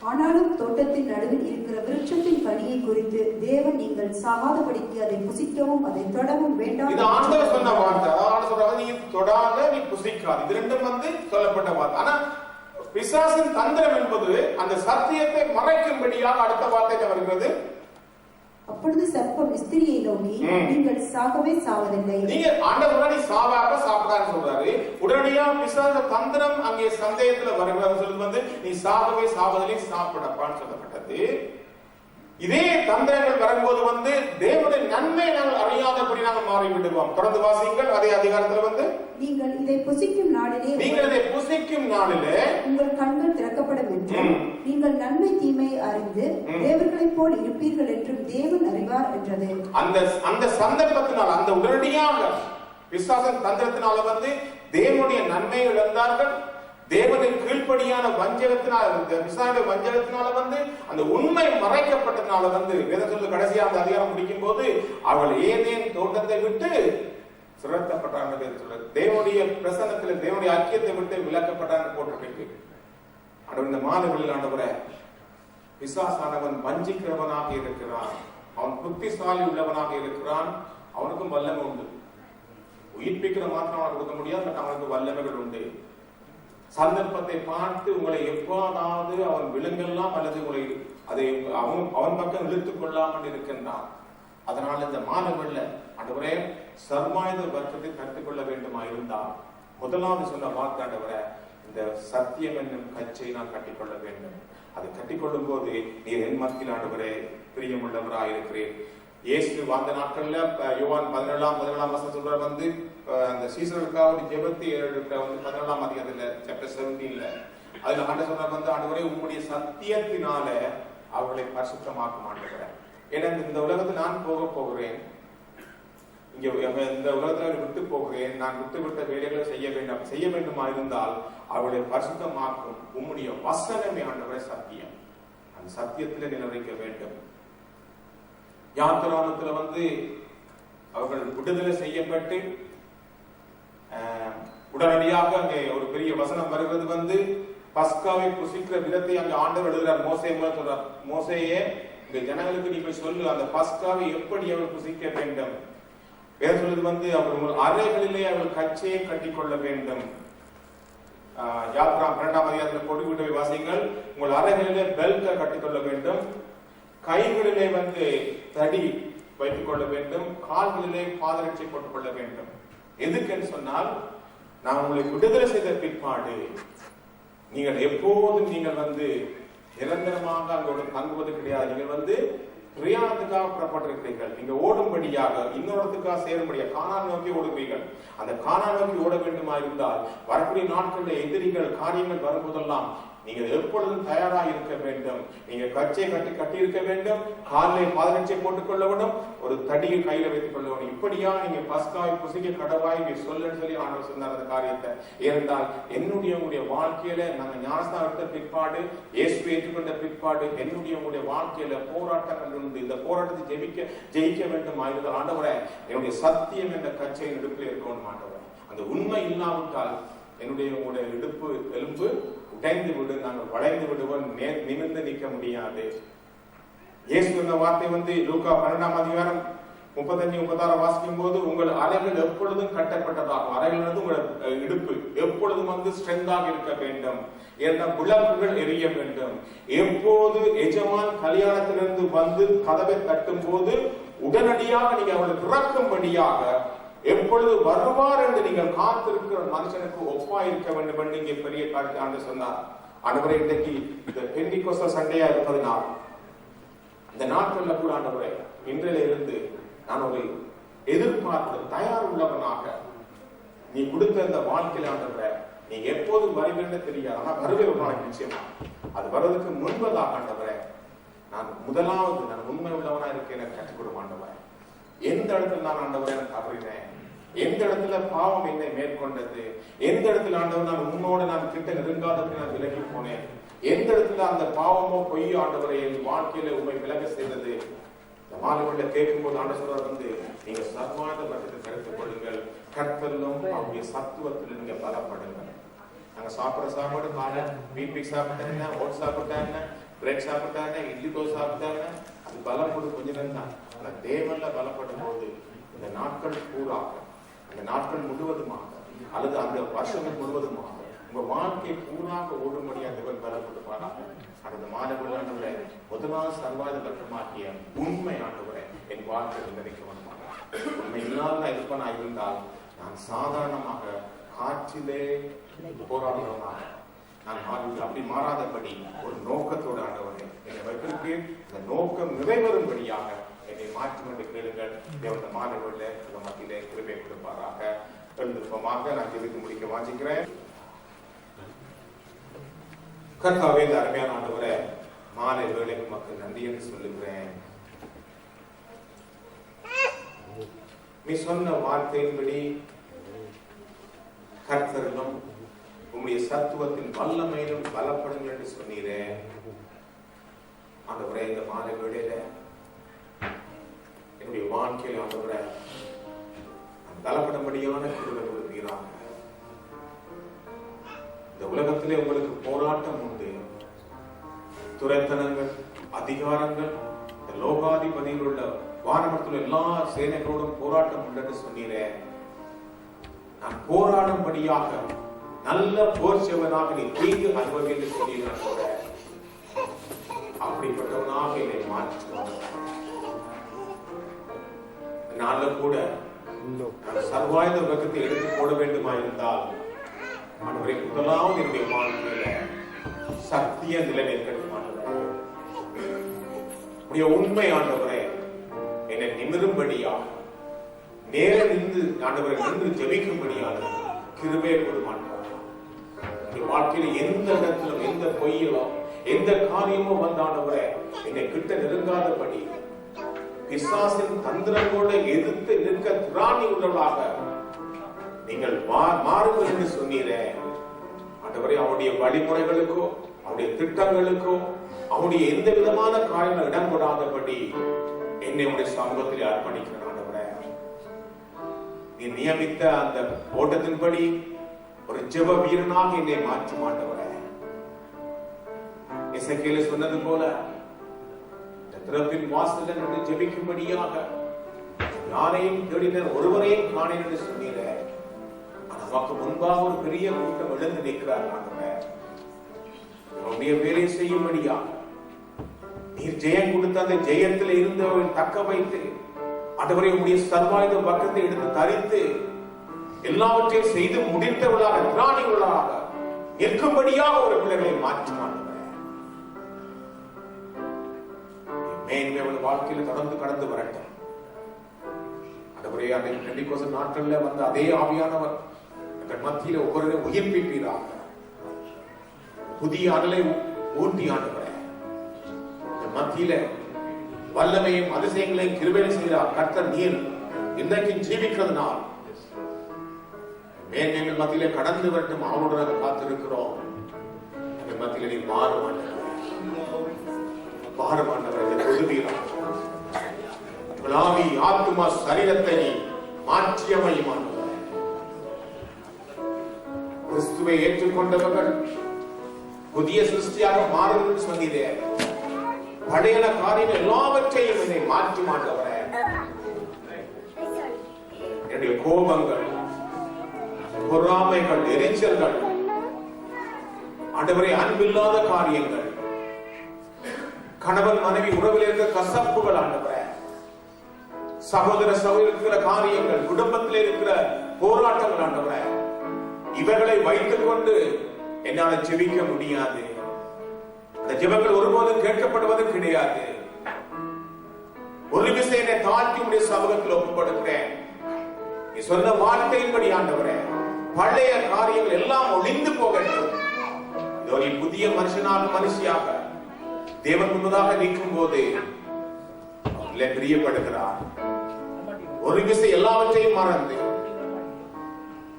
ஆனாலும் தோட்டத்தின் நடுவில் இருக்கிற விருட்சத்தின் கனியை குறித்து தேவன் நீங்கள் சாகாதபடிக்கு அதை புசிக்கவும் அதை தொடவும் வேண்டாம். இது ஆண்டவர் சொன்ன வார்த்தை. ஆண்டவர் சொல்றாரு, நீ தொடாத, நீ புசிக்காது. இது ரெண்டும் சொல்லப்பட்ட வார்த்தை. ஆனா பிசாசின் தந்திரம் என்பது அந்த சத்தியத்தை மறைக்கும்படியாக அடுத்த வார்த்தை வருகிறது. அப்பொழுது சர்ப்பம் ஸ்திரியை நோக்கி, நீங்கள் சாகவே சாவதில்லை, நீங்க ஆண்டவரா நீ சாவாக சாப்பிடான்னு சொல்றாரு. உடனடியா பிசாச தந்திரம் அங்கே சந்தேகத்துல வருகிறது. சொல்லுவது நீ சாகவே சாவதில்லை, சாப்பிடப்பான்னு சொல்லப்பட்டது. இதே தந்திரங்கள் வரும்போது தேவனுடைய நன்மை நாங்கள் அறியாதபடி நாங்கள் மாறி விடுவோம். தொடர்ந்து வாசிங்கள். அதே அதிகாரத்துல நீங்கள் இதை புசிக்கும் நாளிலே உங்கள் கண்கள் திறக்கப்படும் என்றும் நீங்கள் நன்மை தீமை அறிந்து தேவர்களைப் போல் இருப்பீர்கள் என்றும் தேவன் அறிவார் என்றது. அந்த சந்தர்ப்பத்தினால் அந்த உடனடியாக பிசாசின் தந்திரத்தினால தேவனுடைய நன்மைகள் இழந்தார்கள். தேவனின் கீழ்ப்படியான வஞ்சகத்தினால் வஞ்சகத்தினால அந்த உண்மை மறைக்கப்பட்டதுனால வேதம் சொல்லு கடைசியா அந்த அதிகாரம் முடிக்கும் போது அவள் ஏதேன் தோட்டத்தை விட்டு சிரட்டப்பட்டாங்க. தேவனுடைய பிரசன்னத்தில் தேவனுடைய ஐக்கியத்தை விட்டு விலக்கப்பட்டாங்க போட்டிருக்கு. இந்த மாதங்களில் ஆண்டவரே, பிசாசானவன் வஞ்சிக்கிறவனாக இருக்கிறான். அவன் புத்திசாலி உள்ளவனாக இருக்கிறான். அவனுக்கும் வல்லமை உண்டு. உயிர்ப்பிக்கிற மாத்திரம் அவனை கொடுக்க முடியாது. அவனுக்கு வல்லமைகள் உண்டு. சந்தர்ப்பத்தை பார்த்து உங்களை எவ்வாறாவது அவன் விழுங்கெல்லாம் அல்லது உங்களை அதை அவன் பக்கம் இழுத்துக் கொள்ளாமல் இருக்கின்றான். அதனால இந்த மாணவர்கள ஆண்டவரே சர்வாயுத வர்க்கத்தை கற்றுக் கொள்ள வேண்டுமா இருந்தால் முதலாவது சொன்ன வார்த்தை, ஆண்டவரே இந்த சத்தியம் என்னும் கச்சை நான் கட்டிக்கொள்ள வேண்டும். அதை கட்டிக்கொள்ளும் போது நீர் என் மத்தியில் ஆண்டவரே பிரியமுள்ளவராக இருக்கிறேன். இயேசு வாழ்ந்த நாட்கள்ல யோவான் 17 சொல்ற அந்த சீசர்களுக்காக ஜெபத்தை 17 அதிகாரத்துல சாப்டர் 17 அதுல ஆண்டவர் சொல்ற ஆண்டவரே உம்முடைய சத்தியத்தினால அவர்களை பரிசுத்தமாக்க ஆண்டவரே. ஏன்னா இந்த உலகத்தில் நான் போகிறேன், இங்க இந்த உலகத்துல விட்டு போகிறேன், நான் விட்ட வேலைகளை செய்ய வேண்டுமா இருந்தால் அவர்களை பரிசுத்தமாக்கும் உம்முடைய வசனமே ஆண்டவரே சத்தியம். அந்த சத்தியத்திலே நிலைக்க வேண்டும். யாத்திராமத்துல அவர்கள் விடுதலை செய்யப்பட்டு உடனடியாக அங்கே ஒரு பெரிய வசனம் வருகிறது. பஸ்காவை புசிக்கிற விதத்தை அங்க ஆண்டவர் எழுதுறார். மோசே சொல்றார், மோசேயே இந்த ஜனங்களுக்கு நீ போய் சொல்லு அந்த பஸ்காவை எப்படி அவர் புசிக்க வேண்டும். வேற சொல்லுது அவர்கள் அறைகளிலே அவர்கள் கச்சையை கட்டிக்கொள்ள வேண்டும். யாத்ரா 2 அதிகாரத்தில் கொடி விட்டு வாசிங்கள். உங்கள் அறைகளிலே பெல்ட்டை கட்டிக்கொள்ள வேண்டும். கைகளிலே தடி வைத்துக் கொள்ள வேண்டும். கால்களிலே பாதரட்சை போட்டுக் கொள்ள வேண்டும். எதுக்குன்னு சொன்னால் நான் உங்களை விடுதலை செய்த பிற்பாடு நீங்கள் எப்போதும் நீங்கள் நிரந்தரமாக அங்கோடு தங்குவது கிடையாது. நீங்கள் பிரயாணத்துக்காக புறப்பட்டிருக்கிறீர்கள். நீங்க ஓடும்படியாக இன்னொருத்துக்காக சேரும்படியாக கானான் நோக்கி ஓடுவீர்கள். அந்த கானான் நோக்கி ஓட வேண்டுமா இருந்தால் வரக்கூடிய நாட்களில் எதிரிகள் காரியங்கள் வரும்போதெல்லாம் நீங்கள் எப்பொழுதும் தயாராக இருக்க வேண்டும். நீங்க கச்சை கட்டி இருக்க வேண்டும். காலிலே பாதரட்சை போட்டுக் கொள்ள வேண்டும். ஒரு தடியை கையில வைத்துக் கொள்ள வேண்டும். இப்படியா நீங்க பஸ்காவை புசிக்க கடவாய் சொல்லுன்னு சொல்லி ஆண்டவர் சொன்னார் அந்த காரியத்தை. ஏனென்றால் உங்களுடைய வாழ்க்கையில நாங்க ஞானஸ்தானம் எடுத்த பிற்பாடு இயேசுவை ஏற்றுக்கொண்ட பிற்பாடு உங்களுடைய வாழ்க்கையில போராட்டங்கள் உண்டு. இந்த போராட்டத்தை ஜெயிக்க வேண்டும் ஆயிருந்தால் ஆண்டவரே என்னுடைய சத்தியம் என்ற கச்சையின் இடுப்பில் இருக்கணும் ஆண்டவரே. அந்த உண்மை இல்லாவிட்டால் உங்களுடைய இடுப்பு எலும்பு உடைந்து விடு, நாங்கள் வளைந்து விடுவோம், நிமிர்ந்து நிற்க முடியாது. இயேசு இந்த வார்த்தை லூக்கா 12 அதிகாரம் 35-36 வாசிக்கும் போது உங்கள் அறைகள் எப்பொழுதும் கட்டப்பட்டதாகும். அறைகள் உங்கள் இடுப்பு எப்பொழுதும் ஸ்ட்ரென்த்தாக இருக்க வேண்டும். ஏன்னா விளக்குகள் எரிய வேண்டும். எப்போது எஜமான் கல்யாணத்திலிருந்து கதவை தட்டும் போது உடனடியாக நீங்க அவளை திறக்கும்படியாக எப்பொழுது வருவார் என்று நீங்கள் காத்திருக்கிற மனுஷனுக்கு ஒப்பா இருக்க வேண்டும் என்று இங்கே பெரிய காட்சி ஆண்டு சொன்னார். ஆண்டவரே இன்றைக்கு இந்த பெந்திகோஸ்தே சண்டையா இருப்பதனால் இந்த நாட்கள்ல கூட ஆண்டவரே இன்றையில இருந்து நான் ஒரு எதிர்பார்த்து தயார் உள்ளவனாக நீ கொடுத்த இந்த வாழ்க்கையில ஆண்டவரே நீ எப்போது வருவீன்னு தெரியாது. ஆனா வருவே ஒரு நாளைக்கு நிச்சயமா அது வருவதற்கு முன்பதாக ஆண்டவரே நான் முதலாவது நான் உண்மை உள்ளவனா இருக்கேன் எனக்கு கற்றுக் கொடுக்க ஆண்டவரே. எந்த இடத்துல நான் ஆண்டவரே எனக்கு தவறினேன், எந்த இடத்துல பாவம் என்னை மேற்கொண்டது, எந்த இடத்துல ஆண்டவர் நான் உன்னோட நான் கிட்ட நெருங்காததுக்கு நான் விலகி போனேன், எந்த இடத்துல அந்த பாவமோ பொய் ஆண்டவரை என் வாழ்க்கையில உண்மை விலக செய்தது. இந்த மாணவர்களை கேட்கும் போது ஆண்டவர் சொல்றார் நீங்க சர்வாத பட்சத்தை கருத்துக் கொள்ளுங்கள், கர்த்தரிலும் அவருடைய சத்துவத்தில் நீங்க பலப்படுங்கள். நாங்க சாப்பிட சாப்பாடு காலை வீட் சாப்பிட்டாங்க, ஓட் சாப்பிட்டாங்க, பிரெட் சாப்பிட்டாங்க, இட்லி தோசை சாப்பிட்டாங்க, அது பலம் கொடு கொஞ்ச நேரம் தான். ஆனா தேவன்ல பலப்படும் போது இந்த நாட்கள் பூராக இந்த நாட்கள் முழுவதுமாக அல்லது அந்த வருஷங்கள் முழுவதுமாக உங்க வாழ்க்கை பூராக ஓடும்படியா தேவன் பலப்படுவாராக. அந்த மாணவர்கள் ஆண்டவரே, முதலாவது சர்வாத வர்க்கமாக்கிய உண்மை ஆண்டவரே என் வாழ்க்கையில் நினைக்க வருமானா. உண்மை இல்லாத இருப்பனா இருந்தால் நான் சாதாரணமாக காற்றிலே போராடுறவனாக நான் மாறுவது. அப்படி மாறாதபடி ஒரு நோக்கத்தோடு ஆண்டவரே என்னை வைத்திருக்கு. இந்த நோக்கம் நிறைவேறும்படியாக என்னை மாற்றும் என்று கேளுங்கள். தேவந்த மாணவர்களே இந்த மத்தியிலே கிருபை கொடுப்பாராக. எழுந்திருப்பமாக நான் ஜெபித்து முடிக்க வாஞ்சிக்கிறேன். கர்த்தாவே, இந்த அருமையான ஆண்டவரே, மாலை வேளைக்கு மக்கள் நன்றி என்று சொல்லுகிறேன். நீ சொன்ன வார்த்தையின்படி கர்த்தரிலும் உம்முடைய சத்துவத்தின் வல்லமையிலும் பலப்படுங்கள் என்று சொன்னீரே. ஆண்டவரே, இந்த மாலை வேளையில என்னுடைய வாழ்க்கையில் ஆண்டவரே பலப்படும்படியான கிருபை கொடுப்பீராக. இந்த உலகத்திலே உங்களுக்கு போராட்டம் உண்டு. துரைத்தனங்கள், அதிகாரங்கள், இந்த லோகாதிபதியில் உள்ள வானமத்தில் எல்லா சேனைகளோடும் போராட்டம் உண்டு என்று சொன்னீரே. நான் போராடும்படியாக நல்ல போர் செவனாக நீ தீங்கு அனுபவி என்று சொன்னீர்கள். அப்படிப்பட்டவனாக என்னை மாற்றுவார். நாள கூட நான் சர்வாயுத பக்கத்தை எடுத்து போட வேண்டுமா இருந்தால் ஆண்டவரே, முதலாவது என்னுடைய வாழ்க்கையில சத்திய நிலைநிற்கட்டும் ஆண்டவரே. உடைய உண்மை ஆண்டவரே என்னை நிமிரும்படியாக நேர நின்று ஆண்டவரை நின்று ஜெபிக்கும்படியாக கிருபை கொடுமாட்டார். வாழ்க்கையில எந்த இடத்திலும் எந்த பொய்யிலோ எந்த காரியமோ வந்தாண்டவரே என்னை கிட்ட நெருங்காதபடி பிசாசின் தந்திரங்களோட எதிர்த்து நிற்க திராணி உள்ளவர்களாக நீங்கள் மாறுங்கள் என்று சொன்னீரே. ஆண்டவரே, அவருடைய வழிமுறைகளுக்கோ அவருடைய திட்டங்களுக்கோ அவருடைய எந்த விதமான காரியங்கள் இடம் கொடாதபடி என்னை உடைய சமூகத்தில் அர்ப்பணிக்கிறேன். ஆண்டவரே, நீ நியமித்த அந்த ஓட்டத்தின்படி ஒரு ஜெப வீரனாக என்னை மாற்ற மாட்டவரே. எசேக்கியேல் சொன்னது போல திறப்பின் வாசல்ல நின்று ஜெபிக்கும்படியாக யாரையும் தேடினர், ஒருவரையும் காணேன் என்று சொன்னீரே. நமக்கு முன்பாக ஒரு பெரிய கூட்டம் எழுந்து நிற்கிறார். அவருடைய வேலை செய்யும்படியாக நீர் ஜெயம் கொடுத்த அந்த ஜெயத்தில் இருந்தவரை தக்க வைத்து ஆண்டவரே உடைய சர்வாயுத பக்கத்தை எடுத்து தரித்து எல்லாவற்றையும் செய்து முடித்தவர்களாக திராணிகளாக நிற்கும்படியாக ஒரு பிள்ளைகளை மாற்றுவாங்க. மேன்மையோட வாழ்க்கையில தொடர்ந்து கடந்து வரட்டும். ஆண்டவரே, அன்றைக்கு பெந்தெகோஸ்து நாட்கள்ல வந்த அதே ஆவியானவர் மத்தியில ஒவ்வொரு உயிர்ப்பிப்பீராக. புதிய அனலை ஊட்டி ஆண்டவரே மத்தியில வல்லமையும் அதிசயங்களையும் கிருபை செய்கிறார். கர்த்தர் நீர் இன்றைக்கு ஜீவிக்கிறதுனால் மேன்மைகள் மத்தியிலே கடந்து வரட்டும். அவனுடன் காத்திருக்கிறோம். அந்த மத்தியில நீ மாறுமாண்டவர் ஆத்மா சரீரத்தை நீ மாற்றியமையுமாண்டவர். கிறிஸ்துவை ஏற்றுக்கொண்டவர்கள் புதிய சிருஷ்டியாக மாறுவது சொன்னீரே. பழைய காரியம் எல்லாவற்றையும் என்னை மாற்றி மாட்டவரே. என்னுடைய கோபங்கள், பொறாமைகள், எரிச்சல்கள், ஆண்டவரே அன்பில்லாத காரியங்கள், கணவன் மனைவி உறவில் இருக்கிற கசப்புகள், ஆண்டவரே சகோதர சகோதர காரியங்கள், குடும்பத்தில் இருக்கிற போராட்டங்கள், ஆண்டவரே இவர்களை வைத்துக் கொண்டு என்னால் ஜெபிக்க முடியாது. அந்த ஜெபங்கள் ஒருபோதும் கேட்கப்படுவது கிடையாது. ஒரு விஷயத்தை தாழ்த்தி உடைய சமூகத்தில் ஒப்புக்கொடுக்கிறேன். நீ சொன்ன வார்த்தையின்படி ஆண்டவரே பழைய காரியங்கள் எல்லாம் ஒளிந்து போகட்டும். நீ புதிய மனுஷனாக மனுஷியாக தேவன் முன்னதாக நிற்கும் போது பிரியப்படுகிறார். ஒரு விஷயம் எல்லாவற்றையும் மறந்து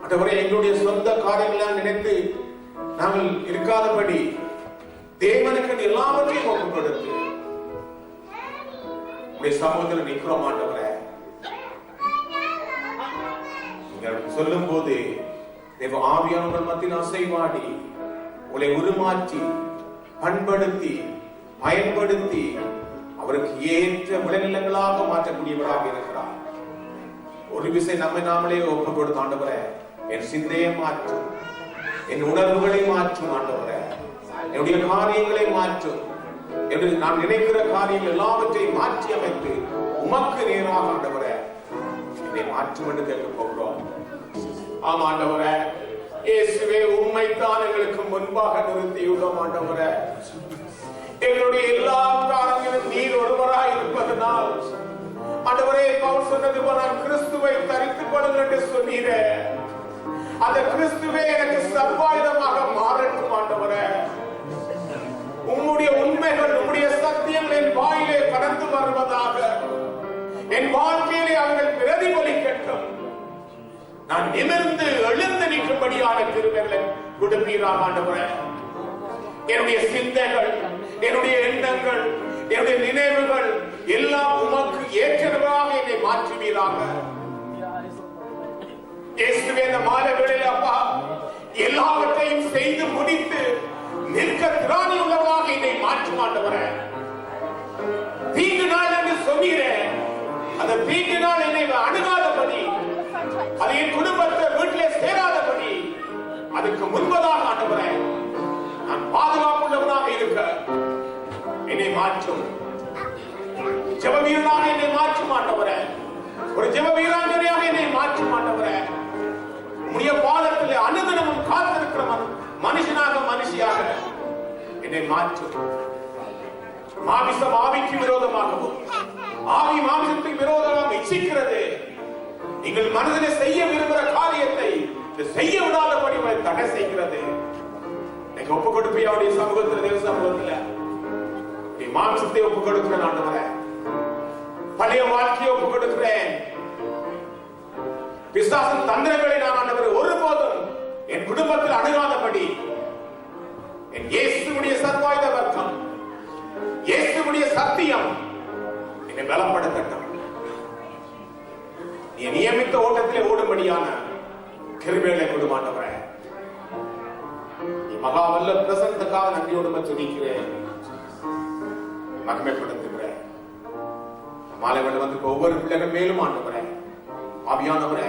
ஆண்டவரே எங்களுடைய சொந்த காரியங்களை நினைத்து நாங்கள் இருக்காதபடி தேவனுக்கு எல்லாவற்றையும் ஒப்புக் கொடுத்து உடைய சமூகத்தில் நிற்கிறோம். ஆண்டவரே நீங்கள் சொல்லும் போது தேவ ஆவியானவர் மத்தியில் அசைவாடி உங்களை உருமாற்றி பண்படுத்தி பயன்படுத்தி அவருக்கு ஏற்ற விளைநிலங்களாக மாற்றக்கூடியவராக இருக்கிறார். ஒரு விஷயம் நம்மை நாமளே ஒப்புக் கொடுத்த ஆண்டவரே என் சிந்தையை மாற்றும், என் உணர்வுகளை மாற்றும் ஆண்டவரே, என்னுடைய காரியங்களை மாற்றும், என்று நான் நினைக்கிற காரியங்கள் எல்லாவற்றையும் மாற்றி அமைத்து உமக்கு நேராக ஆண்டவரே என்னை மாற்றும் என்று கேட்க போகிறோம். ஆமா ஆண்டவரே, இயேசுவே உம்மைத்தான் எங்களுக்கு முன்பாக நிறுத்தியுள்ளோம் ஆண்டவரே. எங்களுடைய எல்லா காரியங்களும் நீர் ஒருவராய் இருப்பதனால் ஆண்டவரே, பவுல் சொன்னது போல கிறிஸ்துவை தரித்துக் கொள்ளுங்கள் என்று சொன்னீரே, அந்த கிறிஸ்துவே எனக்கு சர்வாயுதமாக மாறட்டும் ஆண்டவரே. உம்முடைய உண்மைகள், உம்முடைய சத்தியங்கள் என் வாயிலே கடந்து வருவதாக, என் வாழ்க்கையிலே அவர்கள் பிரதிபலிக்கட்டும். நான் நிமிர்ந்து எழுந்து நிற்கும்படியான கிருபைகளை கொடுப்பீராக ஆண்டவரே. என்னுடைய சிந்தைகள், என்னுடைய எண்ணங்கள், என்னுடைய நினைவுகள் எல்லாம் உமக்கு ஏற்றவாக என்னை மாற்றுவீராக. இயேசுவே, இந்த மாலை வேளையில் அப்பா எல்லாவற்றையும் செய்து முடித்து நிற்க திராணி உள்ளவராக என்னை மாற்றும் ஆண்டவரே. தீங்கு நாள் என்று சொன்னீரேன், அந்த தீங்கு நாள் என்னை அணுகாதபடி, அது என் குடும்பத்தை வீட்டிலே சேராதபடி அதுக்கு முன்பதாக ஆண்டவரே நான் பாதுகாப்புள்ளவனாக இருக்க என்னை மாற்றும். ஜெப வீரனாக என்னை மாற்றும் ஆண்டவரே. ஒரு ஜெப வீராங்கனையாக என்னை மாற்றும் ஆண்டவரே. உம்முடைய பாதத்தில் அனுதினமும் காத்திருக்கிற மனுஷனாக மனுஷியாக என்னை மாற்றும். மாமிசம் ஆவிக்கு விரோதமாகவும் ஆவி மாமிசத்துக்கு விரோதமாக இச்சிக்கிறது. நீங்கள் மனதிலே செய்ய விரும்புகிற காரியத்தை செய்ய விடாதபடி தடை செய்கிறது. நீங்க ஒப்பு கொடுப்பீங்க அவருடைய சமூகத்தில், தேவ சமூகத்தில் நீ மாமிசத்தை ஒப்பு கொடுக்கிறேன் ஆண்டவரே. பழைய வாழ்க்கையை ஒப்பு கொடுக்கிறேன். பிசாசின் தந்திரங்களை நான் ஆண்டவரே ஒருபோதும் என் குடும்பத்தில் அணுகாதபடி என் இயேசுவுடைய சர்வாயுத வர்க்கம், இயேசுவுடைய சத்தியம் என்னை பலப்படுத்தட்டும். நீ நியமித்த ஓட்டத்திலே ஓடும்படியான கிருபைகளை கொடுமாட்டவரே. நீ மகா வல்ல பிரசன்னத்துக்காக நன்றியோடு துதிக்கிறேன், மகிமைப்படுத்துகிறேன். மாலை வேளை வந்து ஒவ்வொரு பிள்ளைகள் மேலும் ஆண்டவரே, ஆவியானவரே,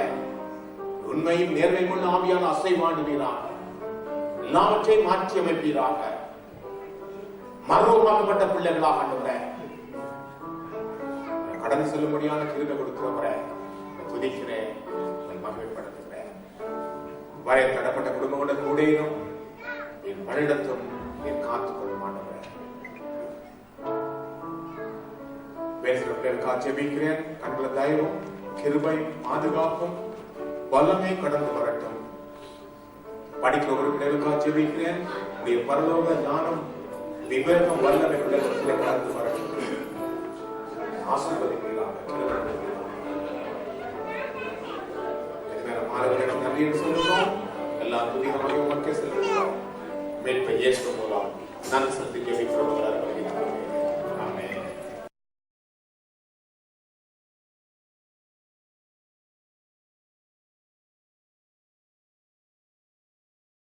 உண்மையும் நேர்மையும் உள்ள ஆவியான அசைவாண்டுவீராக, எல்லாவற்றையும் மாற்றி அமைப்பீராக. மர்மமாக்கப்பட்ட பிள்ளைகளாக ஆண்டவரே கடந்து செல்லும்படியான கிருபை கொடுக்கிறவரே துதிக்கிறேன், மகிமைப்படுத்துகிறேன். வரை தடப்பட்ட குடும்பங்களோட கூடையிலும் என் வழிடத்தும் என் காத்துக்கொள்ள மாட்டவரே. பேசுகிற பேருக்காக ஜெபிக்கிறேன். கண்களை தயவும் கிருபை பாதுகாப்பும் வல்லமே கடந்து வரட்டும். படிக்கிற ஒரு பிள்ளைகளுக்காக ஜெபிக்கிறேன். உடைய பரலோக ஞானம், விவேகம், வல்லமை பிள்ளைகளுக்கு கடந்து வரட்டும். ஆசீர்வதிப்பீராக. நன்றி என்று சொல்லுகிறோம். எல்லா துதிகளையும் உமக்கே செலுத்துகிறோம். மேற்பை இயேசு மூலம் நன்றி செலுத்தி ஜெபிக்கிறோம்.